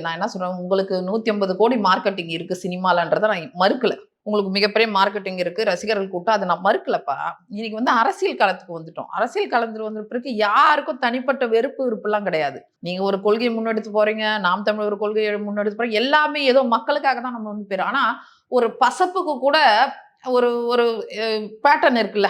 நான் என்ன சொல்றேன், உங்களுக்கு 150 கோடி மார்க்கெட்டிங் இருக்கு சினிமாலன்றதை நான் மறுக்கல. உங்களுக்கு மிகப்பெரிய மார்க்கெட்டிங் இருக்கு, ரசிகர்கள் கூட்டம், அதை நான் மறுக்கலப்பா. இன்னைக்கு வந்து அரசியல் களத்துக்கு வந்துட்டோம். அரசியல் களத்துல வந்த பிறகு யாருக்கும் தனிப்பட்ட வெறுப்பு விருப்பெல்லாம் கிடையாது. நீங்க ஒரு கொள்கையை முன்னெடுத்து போறீங்க, நாம் தமிழ் ஒரு கொள்கையை முன்னெடுத்து போறீங்க, எல்லாமே ஏதோ மக்களுக்காக தான் நம்ம வந்து பேர். ஆனா ஒரு பசப்புக்கு கூட ஒரு ஒரு பேட்டர்ன் இருக்குல்ல.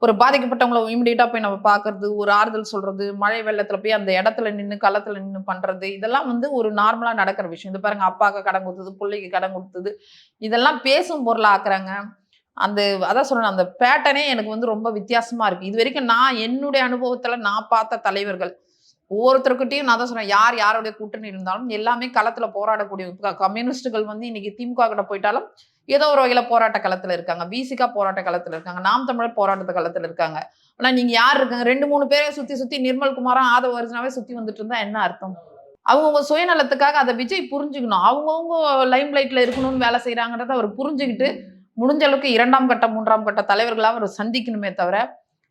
ஒரு பாதிக்கப்பட்டவங்களை இமிடியேட்டா போய் நம்ம பார்க்கறது, ஒரு ஆறுதல் சொல்றது, மழை வெள்ளத்துல போய் அந்த இடத்துல நின்று களத்துல நின்று பண்றது, இதெல்லாம் வந்து ஒரு நார்மலா நடக்கிற விஷயம். இது பாருங்க, அப்பாவுக்கு கடன் கொடுத்தது, பிள்ளைக்கு கடன் கொடுத்தது, இதெல்லாம் பேசும் பொருளா ஆக்குறாங்க. அந்த அதான் சொல்றேன், அந்த பேட்டர்னே எனக்கு வந்து ரொம்ப வித்தியாசமா இருக்கு. இது வரைக்கும் நான் என்னுடைய அனுபவத்துல நான் பார்த்த தலைவர்கள், ஒவ்வொருத்தர்கிட்டயும் நான் தான் சொன்னேன், யார் யாருடைய கூட்டணி இருந்தாலும் எல்லாமே களத்துல போராடக்கூடிய கம்யூனிஸ்டுகள் வந்து இன்னைக்கு திமுக கிட்ட போயிட்டாலும் ஏதோ ஒரு வகையில போராட்ட களத்துல இருக்காங்க. விசிகா போராட்ட களத்துல இருக்காங்க. நாம் தமிழர் போராட்ட களத்துல இருக்காங்க. ஆனா நீங்க யார் இருக்காங்க? 2, 3 பேரை சுத்தி சுத்தி நிர்மல் குமாரும், ஆதவ அர்ஜுனாவே சுத்தி வந்துட்டு இருந்தா என்ன அர்த்தம்? அவங்கவுங்க சுயநலத்துக்காக அதை விஜய் புரிஞ்சுக்கணும். அவங்கவுங்க லைம் லைட்ல இருக்கணும்னு வேலை செய்யறாங்கன்றத அவர் புரிஞ்சுக்கிட்டு முடிஞ்ச அளவுக்கு 2ஆம் கட்ட 3ஆம் கட்ட தலைவர்களா அவர் சந்திக்கணுமே தவிர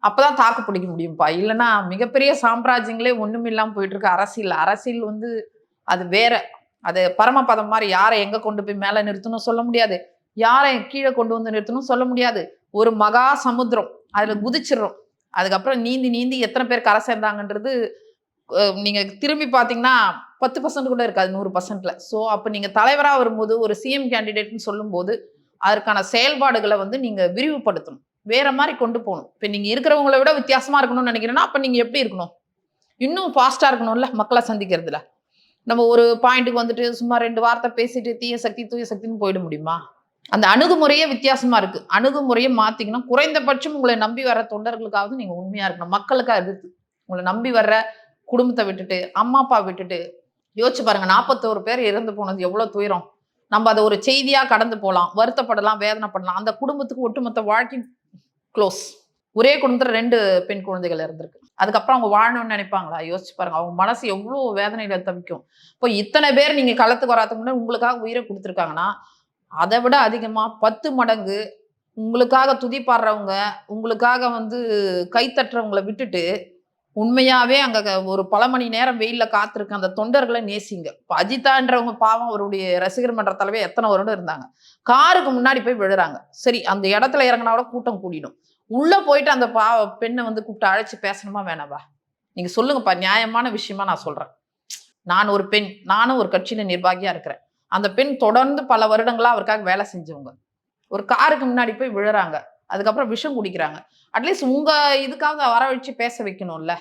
அப்பதான் தாக்கு பிடிக்க முடியும்ப்பா. இல்லைன்னா மிகப்பெரிய சாம்ராஜ்யங்களே ஒண்ணும் இல்லாம போயிட்டு இருக்கு அரசியல். அரசியல் வந்து அது வேற. அது பரமபதம் மாதிரி யாரை எங்க கொண்டு போய் மேல நிறுத்தணும் சொல்ல முடியாது. யாரை கீழே கொண்டு வந்து நிறுத்தணும் சொல்ல முடியாது. ஒரு மகா சமுத்திரம் அதுல குதிச்சிடுறோம். அதுக்கப்புறம் நீந்தி நீந்தி எத்தனை பேர் கரை சேர்ந்தாங்கன்றது நீங்க திரும்பி பாத்தீங்கன்னா 10% கூட இருக்காது 100%ல. ஸோ அப்ப நீங்க தலைவரா வரும்போது ஒரு சிஎம் கேண்டிடேட்னு சொல்லும் போது அதற்கான செயல்பாடுகளை வந்து நீங்க விரிவுபடுத்தணும். வேற மாதிரி கொண்டு போகணும். இப்ப நீங்க இருக்கிறவங்களை விட வித்தியாசமா இருக்கணும்னு நினைக்கிறேன்னா அப்ப நீங்க எப்படி இருக்கணும்? இன்னும் ஃபாஸ்டா இருக்கணும்ல மக்களை சந்திக்கிறதுல. நம்ம ஒரு பாயிண்ட்டுக்கு வந்துட்டு சும்மா 2 வார்த்தை பேசிட்டு தீய சக்தி தூய சக்தின்னு போயிட முடியுமா? அந்த அணுகுமுறையே வித்தியாசமா இருக்கு. அணுகுமுறையை மாத்திக்கணும். குறைந்தபட்சம் உங்களை நம்பி வர்ற தொண்டர்களுக்காவது நீங்க உண்மையா இருக்கணும். மக்களுக்காக எதிர்த்து உங்களை நம்பி வர்ற குடும்பத்தை விட்டுட்டு, அம்மா அப்பா விட்டுட்டு யோசிச்சு பாருங்க. 41 பேர் இறந்து போனது எவ்வளவு துயரம். நம்ம அதை ஒரு செய்தியா கடந்து போலாம், வருத்தப்படலாம், வேதனைப்படலாம். அந்த குடும்பத்துக்கு ஒட்டுமொத்த வாழ்க்கை க்ளோஸ். ஒரே குடும்பத்துல 2 பெண் குழந்தைகள் இருந்திருக்கு. அதுக்கப்புறம் அவங்க வாழணும்னு நினைப்பாங்களா? யோசிச்சு பாருங்க. அவங்க மனசு எவ்வளவு வேதனையில தவிக்கும். இப்போ இத்தனை பேர் நீங்க களத்துக்கு வராதுக்கு முன்னாடி உங்களுக்காக உயிரை கொடுத்துருக்காங்கன்னா அதை விட அதிகமா 10 மடங்கு உங்களுக்காக துதிப்பாடுறவங்க, உங்களுக்காக வந்து கைத்தட்டுறவங்களை விட்டுட்டு உண்மையாவே அங்க ஒரு பல மணி நேரம் வெயில்ல காத்திருக்க அந்த தொண்டர்களை நேசிங்க. இப்ப அஜிதான்றவங்க பாவம் அவருடைய ரசிகர் மன்ற தலைவர் எத்தனை வருடம் இருந்தாங்க. காருக்கு முன்னாடி போய் விழுறாங்க. சரி அந்த இடத்துல இறங்கினா கூட கூட்டம் கூடிடும். உள்ள போயிட்டு அந்த பெண்ணை வந்து கூப்பிட்டு அழைச்சு பேசணுமா வேணாவா? நீங்க சொல்லுங்கப்பா. நியாயமான விஷயமா நான் சொல்றேன். நான் ஒரு பெண், நானும் ஒரு கட்சியில நிர்வாகியா இருக்கிறேன். அந்த பெண் தொடர்ந்து பல வருடங்களா அவருக்காக வேலை செஞ்சவங்க. ஒரு காருக்கு முன்னாடி போய் விழுறாங்க. அதுக்கப்புறம் விஷம் குடிக்கிறாங்க. அட்லீஸ்ட் உங்க இதுக்காக வரவழைச்சு பேச வைக்கணும்ல.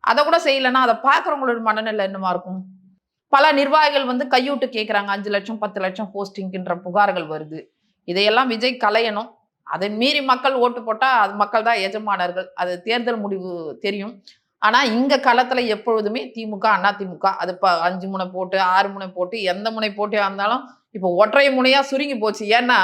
அதை கூட செய்யலைன்னா அதை பார்க்குறவங்களோட மனநிலை என்னவா இருக்கும்? பல நிர்வாகிகள் வந்து கையூட்டு கேட்குறாங்க. 5 லட்சம் 10 லட்சம் போஸ்டிங்ன்ற புகார்கள் வருது. இதையெல்லாம் விஜய் களையணும். அதை மீறி மக்கள் ஓட்டு போட்டா அது மக்கள் தான் எஜமானர்கள். அது தேர்தல் முடிவு தெரியும். ஆனா இங்க களத்துல எப்பொழுதுமே திமுக, அதிமுக அது 5 முனை போட்டு 6 முனை போட்டு எந்த முனை போட்டியா இருந்தாலும் இப்போ ஒற்றை முனையா சுருங்கி போச்சு. ஏன்னா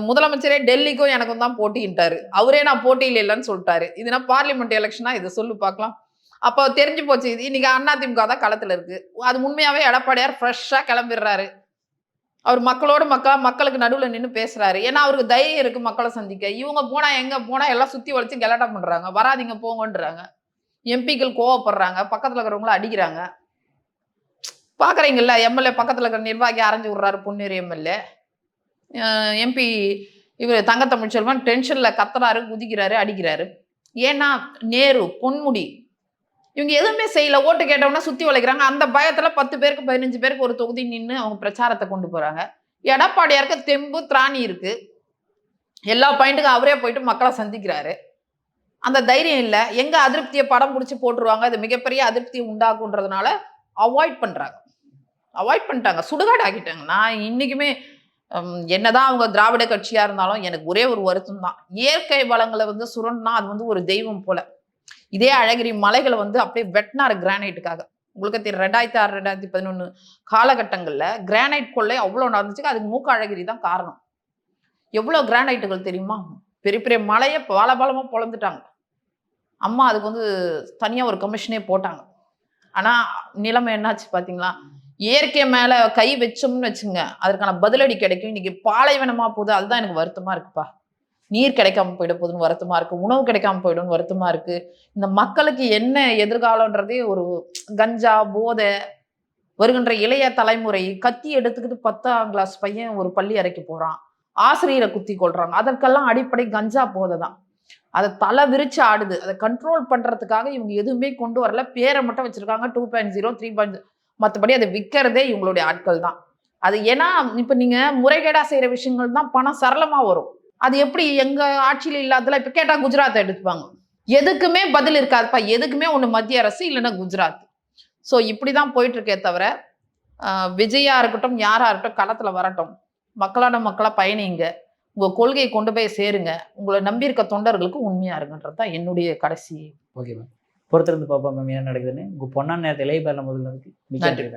முதலமைச்சரே டெல்லிக்கும் எனக்கும் தான் போட்டின்ட்டாரு. அவரே நான் போட்டியில் இல்லைன்னு சொல்லிட்டாரு. இதுனா பார்லிமெண்ட் எலெக்ஷனா இதை சொல்லு பார்க்கலாம். அப்போ தெரிஞ்சு போச்சு. இது இன்னைக்கு அதிமுக தான் களத்துல இருக்கு. அது உண்மையாவே எடப்பாடியார் ஃப்ரெஷ்ஷா கிளம்பிடுறாரு. அவர் மக்களோட மக்களுக்கு நடுவில் நின்று பேசுறாரு. ஏன்னா அவருக்கு தைரியம் இருக்கு மக்களை சந்திக்க. இவங்க போனா எங்க போனா எல்லாம் சுத்தி வளைச்சு கலாட்டம் பண்றாங்க. வராதிங்க போங்கன்றாங்க. எம்பிக்கள் கோவப்படுறாங்க. பக்கத்துல இருக்கிறவங்கள அடிக்கிறாங்க. பாக்குறீங்கல்ல, எம்எல்ஏ பக்கத்துல இருக்கிற நிர்வாகி அரைஞ்சு விடுறாரு. பொன்னேரி எம்எல்ஏ எம்பி இவர் தங்கத்தமிழ்ச்செல்வன் டென்ஷன்ல கத்துறாரு, குதிக்கிறாரு, அடிக்கிறாரு. ஏன்னா நேரு, பொன்முடி இவங்க எதுவுமே செய்யல. ஓட்டு கேட்டவனா சுத்தி வளைக்கிறாங்க. அந்த பயத்துல 10 பேருக்கு 15 பேருக்கு ஒரு தொகுதி நின்று அவங்க பிரச்சாரத்தை கொண்டு போறாங்க. எடப்பாடியாருக்கு தெம்பு திராணி இருக்கு. எல்லா பாயிண்ட்டுக்கும் அவரே போயிட்டு மக்களை சந்திக்கிறாரு. அந்த தைரியம் இல்லை. எங்க அதிருப்தியை படம் பிடிச்சி போட்டுருவாங்க. அது மிகப்பெரிய அதிருப்தியை உண்டாக்குன்றதுனால அவாய்ட் பண்றாங்க. அவாய்ட் பண்ணிட்டாங்க. சுடுகாடு ஆக்கிட்டாங்க. நான் இன்னைக்குமே என்னதான் அவங்க திராவிட கட்சியா இருந்தாலும் எனக்கு ஒரே ஒரு வருத்தம் தான். இயற்கை வளங்களை வந்து சுரண்டனா அது வந்து ஒரு தெய்வம் போல. இதே அழகிரி மலைகளை வந்து அப்படியே வெட்டினாரு கிரானைட்டுக்காக. உங்களுக்கு தெரியும் 2006 2011 காலகட்டங்கள்ல கிரானைட் கொள்ளை அவ்வளவு நடந்துச்சு. அதுக்கு மூக்க அழகிரி தான் காரணம். எவ்வளவு கிரானைட்டுகள் தெரியுமா? பெரிய பெரிய மலையை பாலபாலமா பொழந்துட்டாங்க. அம்மா அதுக்கு வந்து தனியா ஒரு கமிஷனே போட்டாங்க. ஆனா நிலைமை என்னாச்சு பாத்தீங்களா? இயற்கை மேல கை வச்சோம்னு வச்சுங்க, அதற்கான பதிலடி கிடைக்கும். இன்னைக்கு பாலைவனமா போகுது. அதுதான் எனக்கு வருத்தமா இருக்குப்பா. நீர் கிடைக்காம போயிட போகுதுன்னு வருத்தமா இருக்கு. உணவு கிடைக்காம போயிடும்னு வருத்தமா இருக்கு. இந்த மக்களுக்கு என்ன எதிர்காலம்ன்றதே ஒரு கஞ்சா போதை வருகின்ற இளைய தலைமுறை கத்தி எடுத்துக்கிட்டு 10ஆம் கிளாஸ் பையன் ஒரு பள்ளி அறைக்கு போறான். ஆசிரியரை குத்தி கொள்றாங்க. அதற்கெல்லாம் அடிப்படை கஞ்சா போதை தான். அதை தலை விரிச்சு ஆடுது. அதை கண்ட்ரோல் பண்றதுக்காக இவங்க எதுவுமே கொண்டு வரல. பேரை மட்டும் வச்சிருக்காங்க 2.0 3. மற்றபடி அதை விற்கிறதே இவங்களுடைய ஆட்கள் தான். அது ஏன்னா இப்ப நீங்க முறைகேடா செய்யற விஷயங்கள் தான் பணம் சரளமா வரும். அது எப்படி எங்க ஆட்சியில் இல்லாததுல இப்ப கேட்டா குஜராத் எடுத்துப்பாங்க. எதுக்குமே பதில் இருக்காதுப்பா. எதுக்குமே ஒண்ணு மத்திய அரசு இல்லைன்னா குஜராத். ஸோ இப்படிதான் போயிட்டு இருக்கே தவிர விஜயா இருக்கட்டும் யாரா இருக்கட்டும் களத்துல வரட்டும். மக்களான மக்களா பயணிங்க. உங்க கொள்கையை கொண்டு போய் சேருங்க, உங்களை நம்பி இருக்க தொண்டர்களுக்கு உண்மையா இருங்கன்றது தான் என்னுடைய கடைசி. ஓகே மேம், பொறுத்திருந்து பார்ப்போம் மேம் என்ன நடக்குதுன்னு. உங்க பொன்னான நேரத்தை இளைய பேரில் முதல்ல இருக்கு. நன்றி.